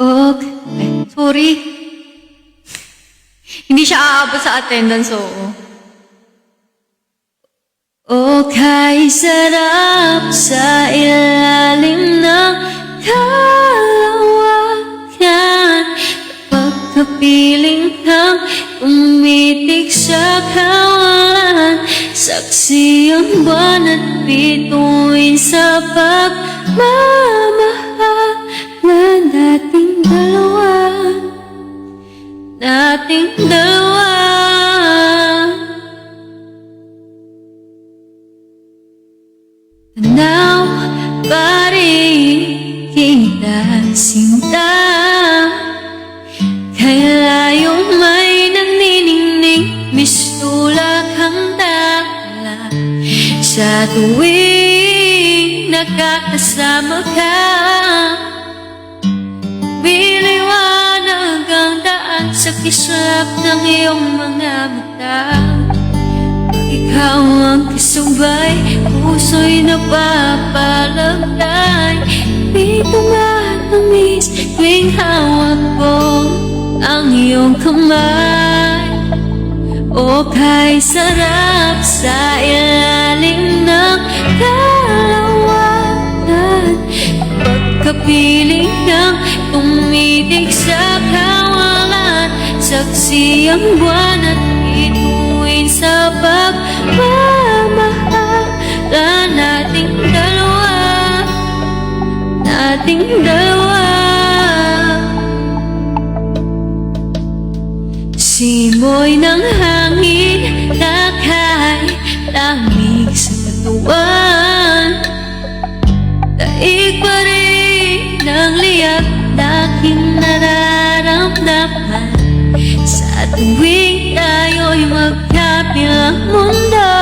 Okay. Sorry. Hindi siya aabot sa attendance, oo. Okay, sarap sa ilalim ng kalawakan. Pagkapiling kang umitik sa kawalan. Saksi ang buwan at bituin sa pagmamahal na nating dalawa. Nating dalawa. Now, pari kita sinta. Kailayong may nagniningning, mistulak ang dala. Sa tuwing nakakasama ka, biliwanag ang daan. kislap ng iyong mga mata. Ikaw ang kasabay, puso'y napapalagay. Di tumatamis tuwing hawak ko ang iyong kamay. O kay sarap sa ilalim ng kalawakan, pagkapiling kang tumitig sa kawalan. Saksi ang buwan at bituin sa pagmamahal nating dalawa, nating dalawa. Simoy ng hangin, takay, lamig sa katawan. Daig pa rin ang liyak na aking nararamdaman. Sa tuwing tayo'y magkabilang mundo,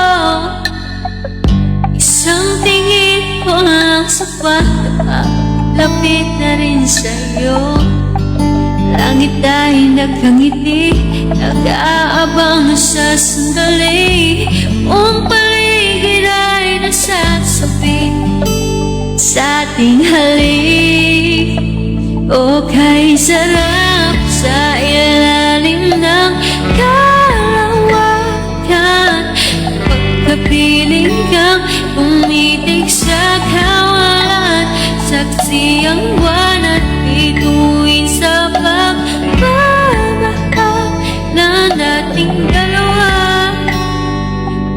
isang tingin ko lang sapat na lapit na rin sa'yo. Langit ay nagkangiti, nag-aabang sa sandali. Buong paligid ay nasasabi sa ating halik. O kay sarap sa ilalim ng kalawakan, pagkapiling kang tumitig sa kawalan. Saksi ang buwan at bituin sa pagmamahal na nating dalawa,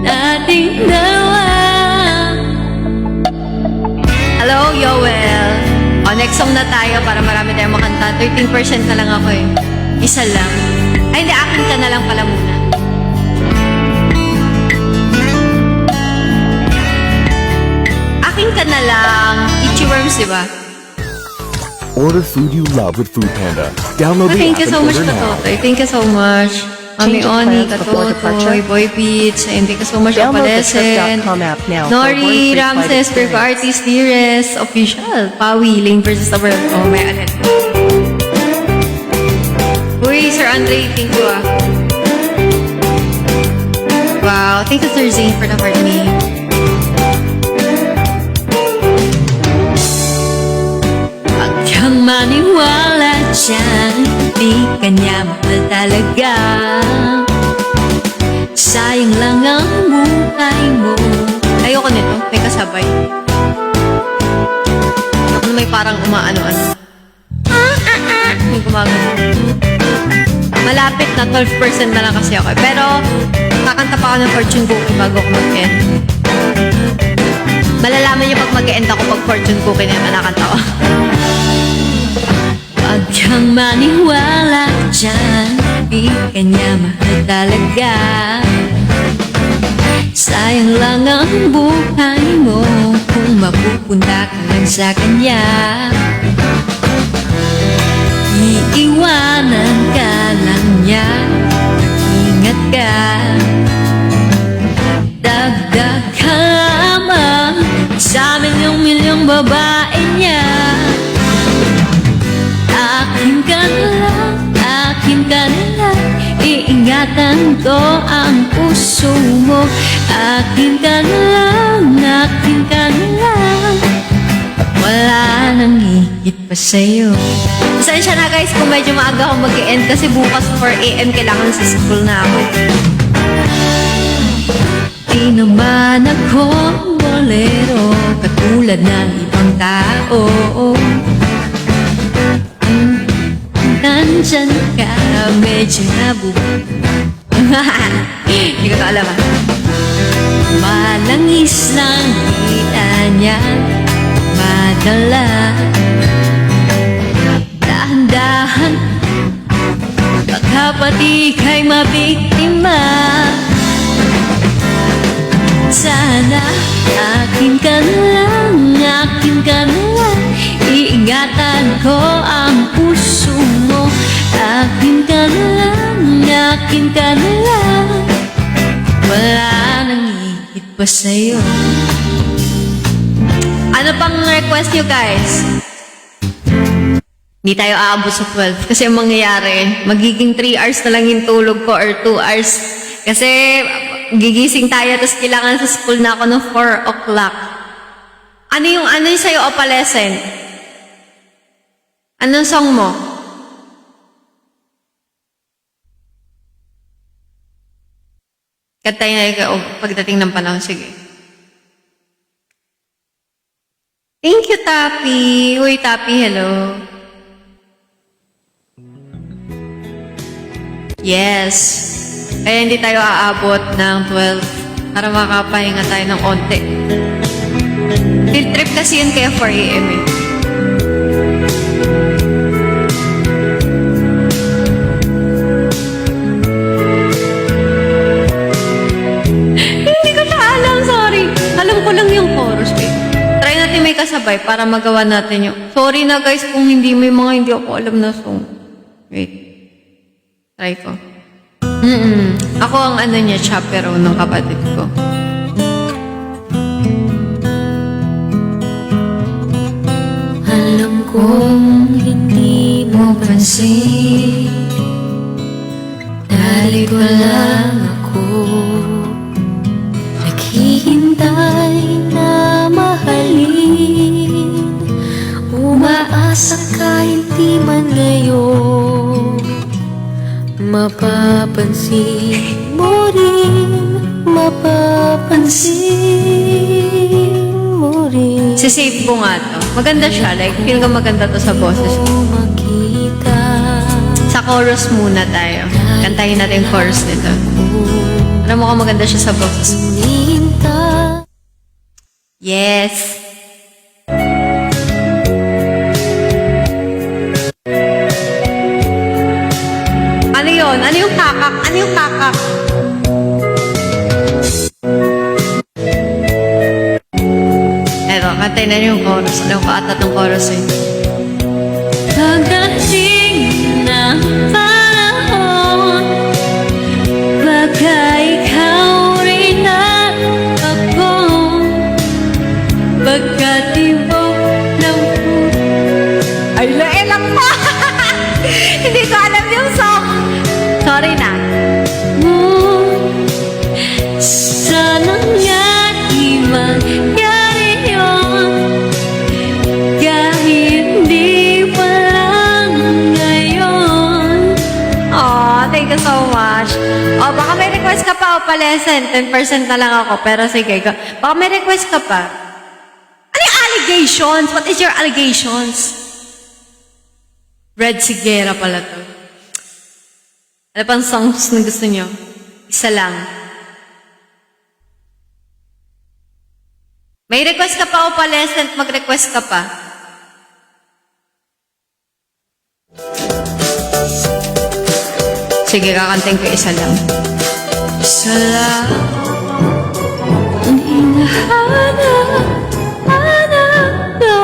nating dalawa. Hello, Yoel. O, next song na tayo para marami tayong makanta. 13% na lang ako eh. Isa lang. Ay, hindi. Akin ka na lang pala muna. Akin ka na lang. Itchy Worms, diba? Order food you love with Food Panda. Download the Thank app you and so much, order now. Katotoy. Thank you so much. Mami Oni, Katotoy, Boy Beats, and thank you so much, Opalescent, Nori, Ramses, Virgo Artist, Dearest, Official, Pawi, Lane versus the World. Oh, may alit. Uy, Sir Andre, thank you ah. Wow, thank you, Sir Zane, for the heart me. Huwag kang maniwala dyan, di ka niya mahal talaga. Sayang lang ang buhay mo. Ayoko nito, may kasabay. Ayoko na may parang umaano-ano. May gumagano. Malapit na 12% na lang kasi ako eh. Pero, kakanta pa ako ng fortune cookie bago ako mag-end. Malalaman niyo pag mag-end ako pag fortune cookie na yung nakanta ko. Huwag kang maniwala dyan, di ka niya mahal talaga. Sayang lang ang buhay mo kung mapupunta ka lang sa kanya. Iiwanan ka lang niya, ingat ka. Dagdag ka lamang sa milyong-milyong babae niya. Akin ka na lang, akin ka na lang, iingatan ko ang puso mo. Akin ka na lang, akin ka na lang, wala nang higit pa sa'yo. Pasensya na guys kung medyo maaga ako mag-end kasi bukas 4 AM kailangan sa school na ako. Di naman ako bolero katulad ng ibang tao. Nandyan ka, medyo Hindi ko to alam ah. malangis lang kita niya, madala. Dahan-dahan, baka pati kay mabiktima. Sana akin ka na lang, akin ka na lang, iingatan ko ang puso mo. Akin ka na lang, akin ka na lang, wala nang higit pa sa'yo. Ano pang request nyo guys? Hindi tayo aabot sa 12. Kasi ang mangyayari, magiging 3 hours na lang yung tulog ko or 2 hours. Kasi gigising tayo, tapos kailangan sa school na ako ng 4 o'clock. Ano yung sa'yo opalescent? Anong song mo? Katay na ikaw pagdating ng panahon. Sige. Thank you, Tapi. Uy, Tapi, hello. Yes. Kaya hindi tayo aabot ng 12 para makapahinga tayo ng onte. Field trip kasi yun kaya 4 a.m. eh. Hindi ko na alam, sorry. Alam ko lang yung chorus eh. Try natin may kasabay para magawa natin yung... Sorry na guys kung hindi may mga hindi ako alam na song. Wait. Try ko. Ako ang niya, chaperone ng kapatid ko. Alam kong hindi mo pansin, dahil lang ako naghihintay na mahalin. Umaasa ka hindi man ngayon, mapapansin mo rin, mapapansin mo rin. Sisave ko nga to. Maganda siya. Like, feel ko maganda to sa boses. Makita Sa chorus muna tayo. Kantahin natin yung chorus nito. Alam mo kung maganda siya sa boses. hinihintay. Yes. Ano yun? Ano yung kakak? Ano yung kakak? Eto, kantahin na yung chorus. Alam ko ata itong chorus eh. Pagdating ng panahon, baka ikaw rin at ako, pagkatibok ng Ay, laelang pa! Hindi ko alam yung song. Sorry na. sanang nga di mangyari yun, kahit di pa lang ngayon. Aw, thank you so much. Oh, baka may request ka pa, opalescent. 10% na lang ako, pero sige. Baka may request ka pa. Ano yung allegations? What is your allegations? Red Sigera pala to. Ano pang songs na gusto nyo? Isa lang. May request ka pa, opalescent. Mag-request ka pa. Sige, kakantayin ko isa lang. Isa lang. Ang hinahanap, hanap ko,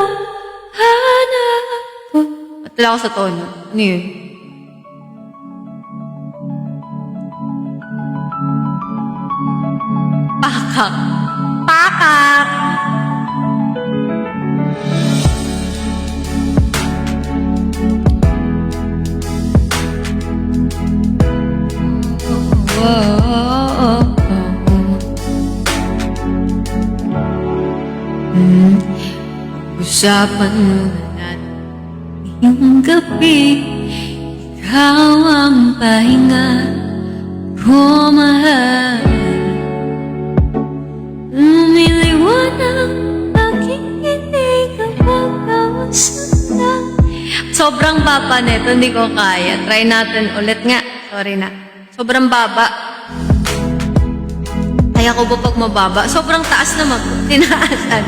hanap ko. At wala ako sa tono. Ano yun? Pakak. Pakak. Usapan muna natin ngayong gabi, ikaw ang pahinga ko, mahal. Lumiliwanag aking hindi kapag kawasan na. Sobrang baba nito, hindi ko kaya. Try natin ulit nga. Sorry na. Sobrang baba. Kaya ko ba pag mababa? Sobrang taas naman. Tinaasan.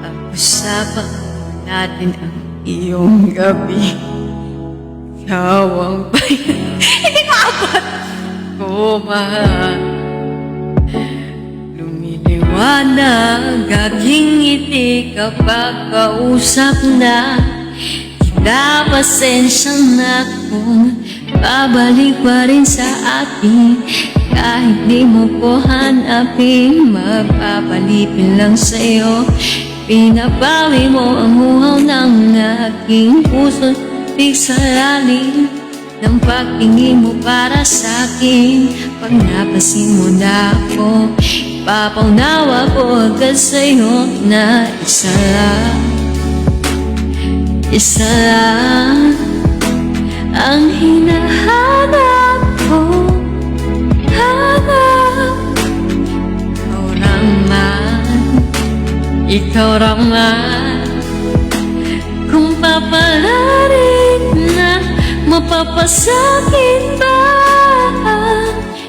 Pag-usapan natin ang iyong gabi. Ikaw ang bayan. Hindi ko abot. Ko, mahal. Lumiliwanag aking ngiti kapag kausap na kita. Pasensya na kung babalik pa rin sa atin. Kahit di mo ko hanapin, magpapalipin lang sa'yo. Pinabawi mo ang uhaw ng aking puso di sa lalim ng pagtingin mo para sa'kin. Pag napansin mo na ako, ipapaunawa ko agad sa'yo na isa lang ang hinahanap ko. Ikaw raman, kung papalarin na mapapasakin ba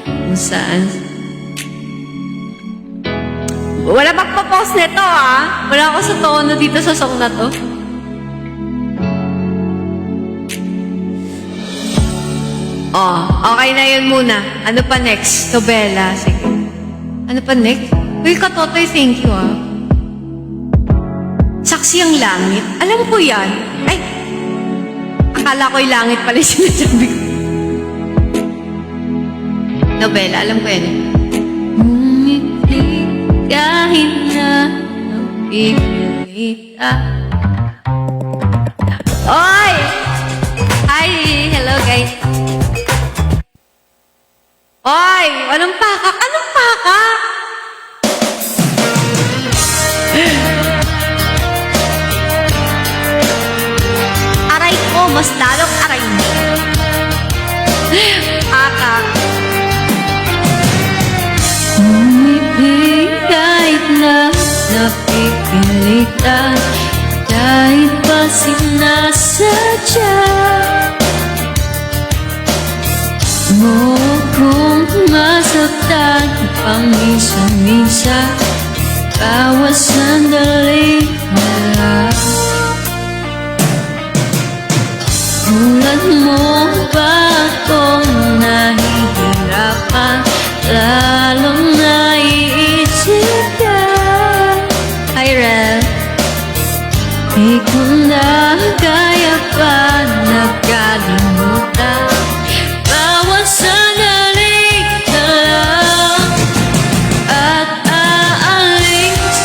kung saan. Wala magpo-post nito ah. Wala ako sa tono dito sa song na to. Oh, okay na yun muna. Ano pa next? Tobela, sige. Ano pa next? Uy, Katotoy, thank you ah. Saksi ang langit. Alam ko yan. Ay, akala ko'y langit pala yung sinasabi ko. Nobela, alam ko yan. Ngumiti kahit na napipilit Oy! Hi! Hello, guys. Oy! Anong pakak? Anong pakak? Aray ko, mas lalong aray mo. Pakak. Ngumiti kahit na napipilit kahit pa sinasadya mo kung masaktan pamisa-misa bawat sandali na lang. Tulad mo ba akong nahihirapan lalong naiisip ka? Hi, Rel. Di ko na kaya pa nakalimutan bawat sandali na lang at aalis,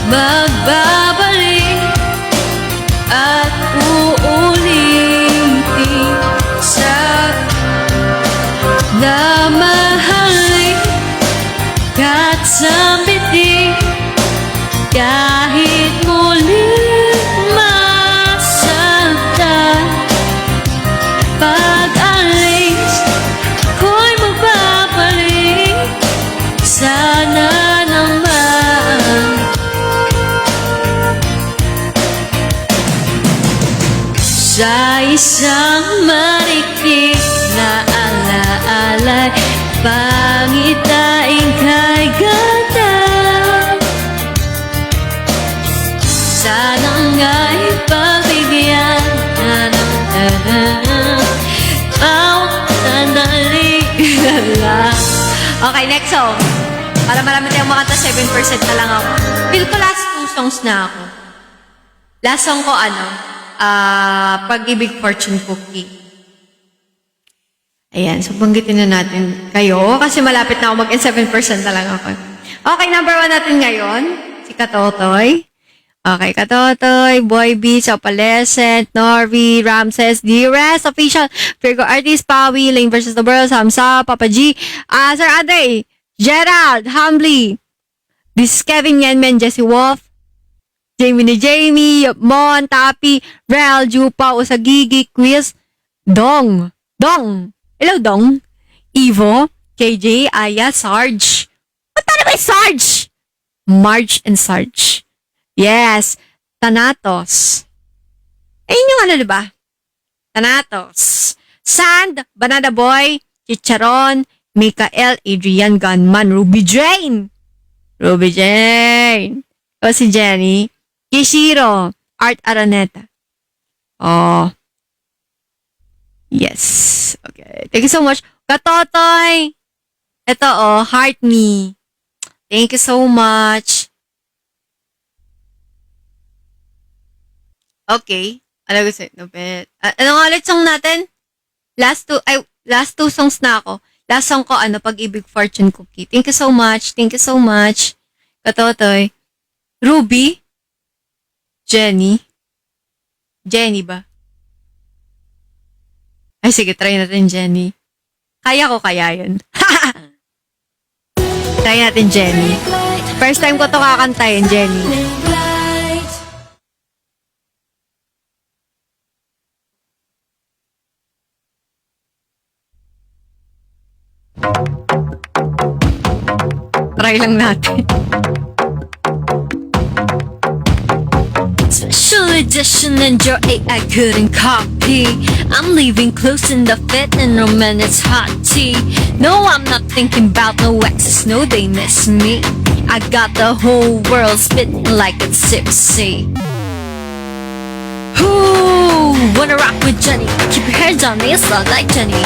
magbabalik at uulitin sa na mahalin kahit sambitin kahit muling masaktan. Pag-alis ko'y magbabalik sana naman sa isang marikit na alaala'y pangitain kay ganda. Sana nga'y pagbigyan na ng sandali na lang. Okay, next song. Para marami tayong makanta, 7% na lang ako. Feel ko last 2 songs na ako. Last song ko, Pag-ibig Fortune Cookie. Ayan, so banggitin na natin kayo kasi malapit na ako mag-end 7% na lang ako. Okay, number 1 natin ngayon, si Katotoy. Okay, Katotoy, Boy Beats, Opalescent, Norby, Ramses, D-Rest, Official, Virgo Artist, Pawi, Lane vs. The World, Samsa, Papa G, Sir Andre, Gerald, Humbly, this is Kevin Yenmen, Jesse Wolf, Jamie ni Jamie, Mon, Tapi, Rel, Jupa, Usagigi, Quiz, Dong, hello Dong, Evo, KJ, Aya, Sarge. What na ba Sarge? Marge and Sarge. Yes, Thanatos. Ayun yung diba? Thanatos. Sand, Banana Boy, Chicharon, Mikael, Adrian, Gunman, Ruby Jane. O si Jenny. Kishiro, Art Araneta. Oh. Yes. Okay. Thank you so much. Katotoy. Ito Heart Me. Thank you so much. Okay. Ano gusto? No, ano nga ulit song natin? Last two songs na ako. Last song ko, Pag-ibig Fortune Cookie. Thank you so much. Thank you so much. Katotoy. Ruby. Jenny? Jenny ba? Ay, sige, try natin Jenny. Kaya ko kaya yun. Try natin Jenny. First time ko to kakantayin, Jenny. Try lang natin. Special edition and your I couldn't copy. I'm leaving close in the fit and no man it's hot tea. No, I'm not thinking about no exes, no they miss me. I got the whole world spitting like it's 6C. Ooh, wanna rock with Jenny? Keep your hands on me, it's not like Jenny.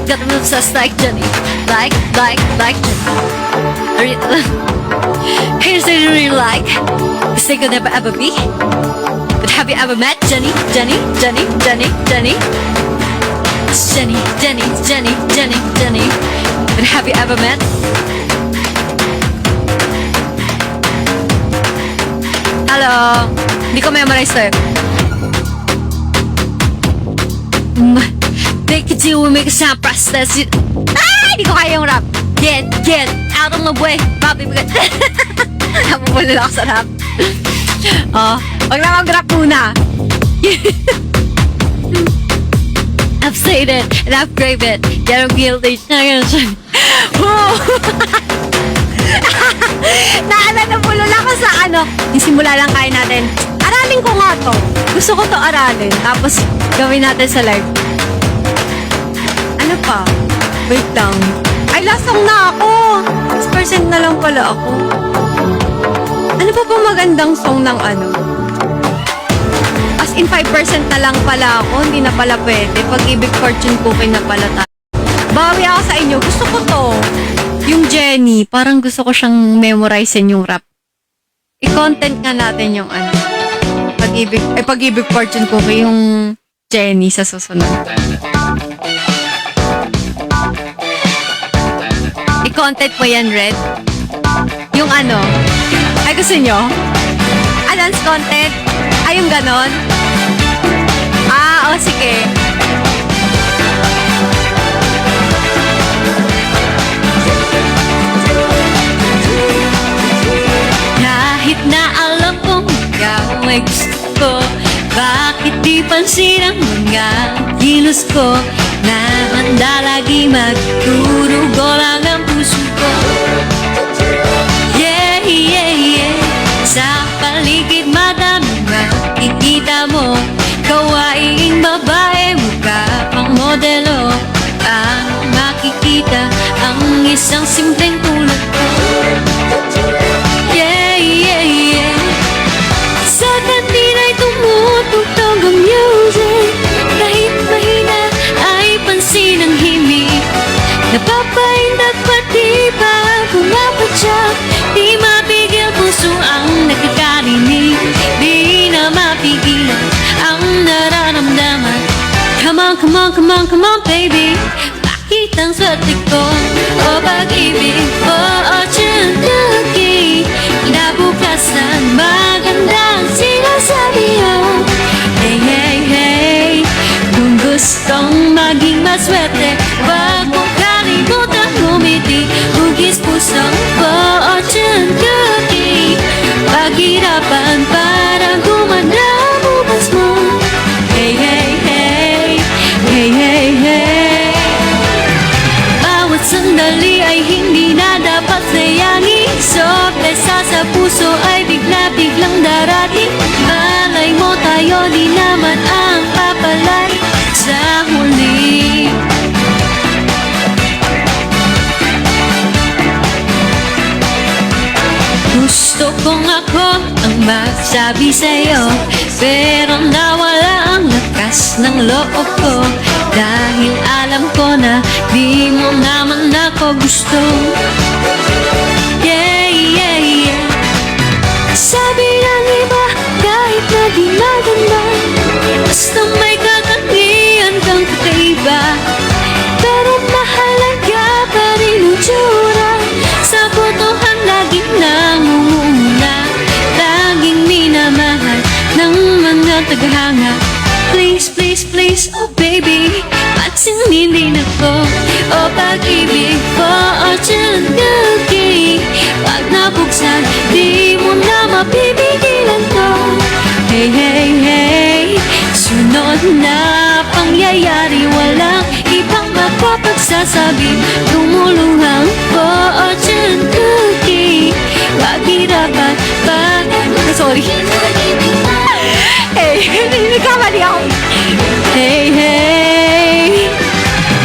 Got them obsessed like Jenny, like Jenny. Here's what I really like. This thing could never ever be. But have you ever met Jenny? Jenny? It's Jenny. But have you ever met? Hello. Hindi ko memorize to. Make a deal, we make a sound process. Hindi ko kaya yung rap. Get out of my way, Bobby. Napupulol ako sa rap. Oh, wag na mag-rap muna. I've said it and I've craved it. Get I'm guilty. Woo! Napulol ako sa yung simula lang kaya natin. Aralin ko nga to. Gusto ko to aralin. Tapos, gawin natin sa live. Ano pa? Wait lang. Ay, last song na ako. 6% na lang pala ako. Ano pa ba magandang song ng As in 5% na lang pala ako. Hindi na pala pwede. Pag-ibig fortune cookie na pala tayo. Bawi ako sa inyo. Gusto ko to. Yung Jenny, parang gusto ko siyang memorizein yung rap. I-content nga natin yung pag-ibig fortune cookie yung Jenny sa susunod. I-content mo yan, Red. Yung ay gusto nyo? Dance content? Ay, yung ganon? O sige. Kahit na alam kong ikaw ay gusto ko, bakit di pansin ang mga kilos ko? Na handa lagi magturugo lang ang puso ko. Yeah. Sa paligid madaming makikita mo, kawaing babae, mukha pang modelo. Ang makikita ang isang simpleng tulad ko. Yeah. Sa kanila'y tumutugtog ang music. Kahit mahina ay pansin ang himig. Napapaindak pati pa pumapadyak. Di mapigil puso ang nakakarinig. Di na mapigilan ang nararamdaman. Come on, baby. Bakit ang swerte ko? O pag-ibig, o tiyandagi. Kinabukasan, magandang sinasabi mo. Hey. Kung gustong maging maswerte, wag mong kalimutan ngumiti. Hugis pusong ko o tiyandagi. Paghirapan para gumana bukas mo. Hey. Bawat sandali ay hindi na dapat sayangin. Sorpresa sa puso ay biglang darating. Malay mo tayo di naman ang papalay sa huli. Gusto kong ako ang magsabi sa'yo, pero nawala ang lakas ng loob ko. Dahil alam ko na di mo naman ako gusto. Yeah. Sabi ng iba, kahit na di maganda, basta may katangian kang kakaiba. Pero mahalaga pa rin ang tsura. Sa botohan laging nangunguna, laging minamahal ng sasabi tumulungan fortune cookie. Wag dapat pa. Sorry. Hey, nagkamali ako. Hey, hey.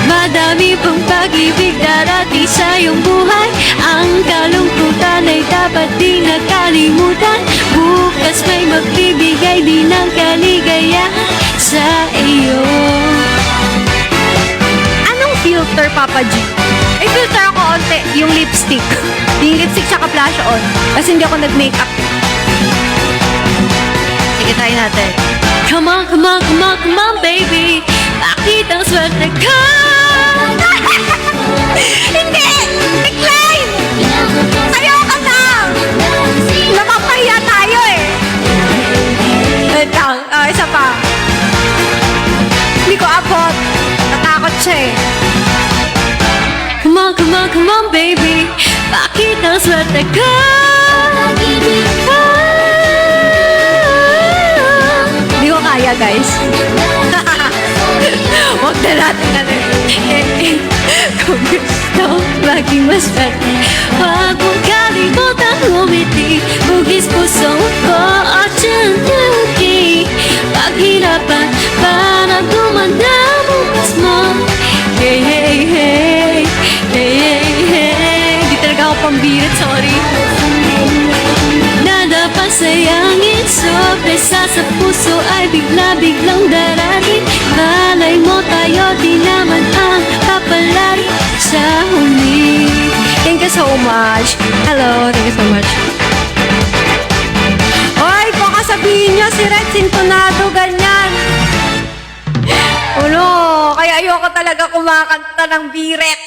Madami pong pag-ibig darating sa iyong buhay. Ang kalungkutan ay dapat di nakalimutan. Bukas may magbibigay din ng kaligayahan sa iyo. Anong filter, Papa G? May filter ako onte, yung lipstick. Yung lipstick tsaka blush on. Kasi hindi ako nag-makeup. Sige, try natin. Come on, come on, come on, come on, baby. Bakit ang swerte ka? Hindi! Decline! Ayoko na! Napapahiya tayo eh. Wait lang. Isa pa. Hindi ko abot. Natakot siya eh. Come on, come on, come on, baby. Bakit ang swerte ka? Hindi ko kaya, guys. Huwag na natin ano. Kung gusto maging maswerte, huwag mong kalimutan umiti. Bugis puso ko at chintuki. Paghirapan para gumanda bukas mo. Hey, hey, hey. Hey, hey, hey. Hindi talaga ako pambirit, sorry. Dapat sayangin, sorpresa sa puso ay bigla-biglang darating. Malay mo tayo, di naman ang papalari sa huli. Thank you so much. Hello, thank you so much. Oy, baka sabihin niyo si Red Sintonado, ganyan. Ano, kaya ayoko talaga kumakanta ng biret.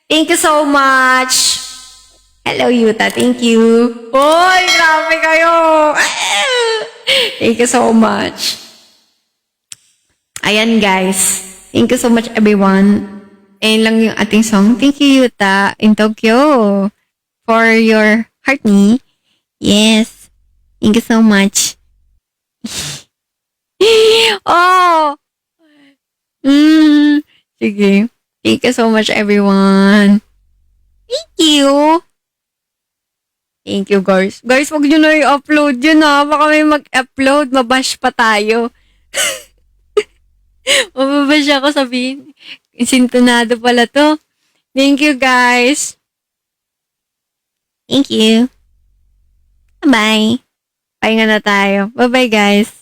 Thank you so much. Hello, Yuta. Thank you. Oy, grabe kayo. Thank you so much. Ayan, guys. Thank you so much, everyone. Ayan lang yung ating song. Thank you, Yuta, in Tokyo, for your heart me. Yes. Thank you so much. Oh! Sige. Thank you so much, everyone. Thank you. Thank you, guys. Guys, wag nyo na i-upload yun, ha. Baka may mag-upload, mabash pa tayo. Mababash ako sabihin. Sintonado pala to. Thank you, guys. Thank you. Bye. Pahinga na tayo. Bye-bye, guys.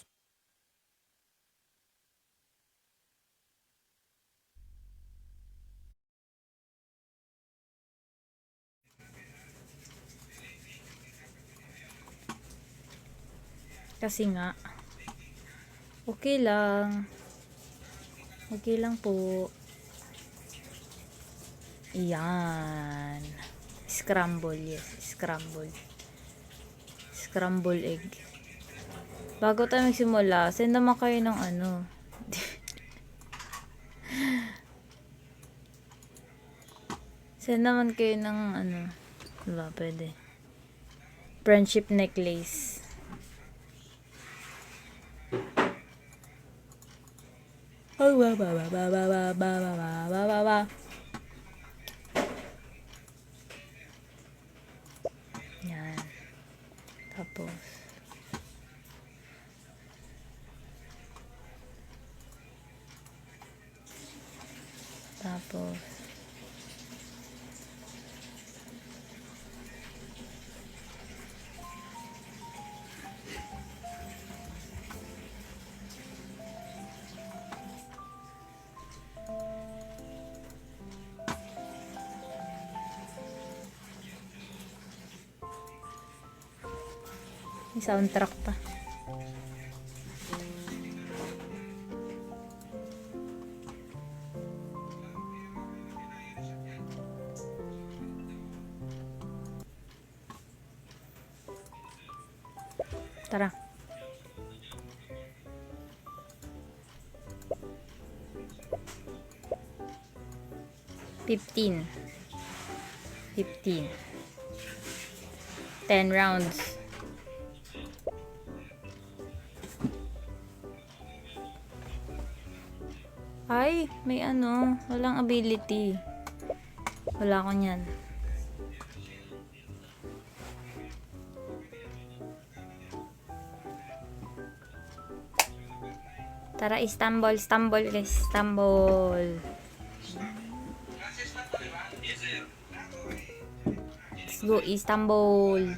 Kasi nga, okay lang. Okay lang po. Yan. Scramble, yes. Scramble. Scramble egg. Bago tayo magsimula, send naman kayo ng ano. Send naman kayo ng ano. Diba, pwede. Friendship necklace. Oh, ba ba ba ba ba ba ba ba ba ba ba. Yan. Tapos may soundtrack pa. Tara. $15. 10 rounds. Ay, may ano, walang ability. Wala ko niyan. Tara, Istanbul, guys. Istanbul. Let's go, Istanbul.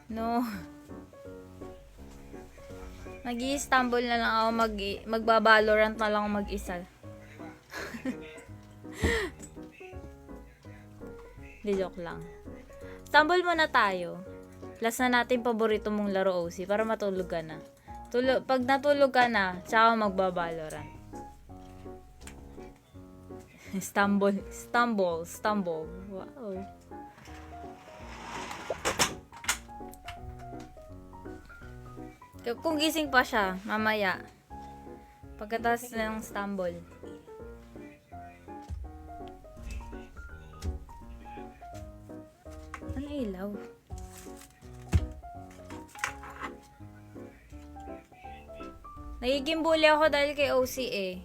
No. Mag-i-Istanbul na lang ako, magbabalorant na lang ako mag-isa. Di joke lang. Istanbul muna tayo. Last na natin paborito mong laro, OC, para matulog ka na. Pag natulog ka na, tsaka magbabalorant. Istanbul. Wow. Kung gising pa siya, mamaya. Pagkatapos ng Istanbul. Ano ilaw? Nagiging bully ako dahil kay OC eh.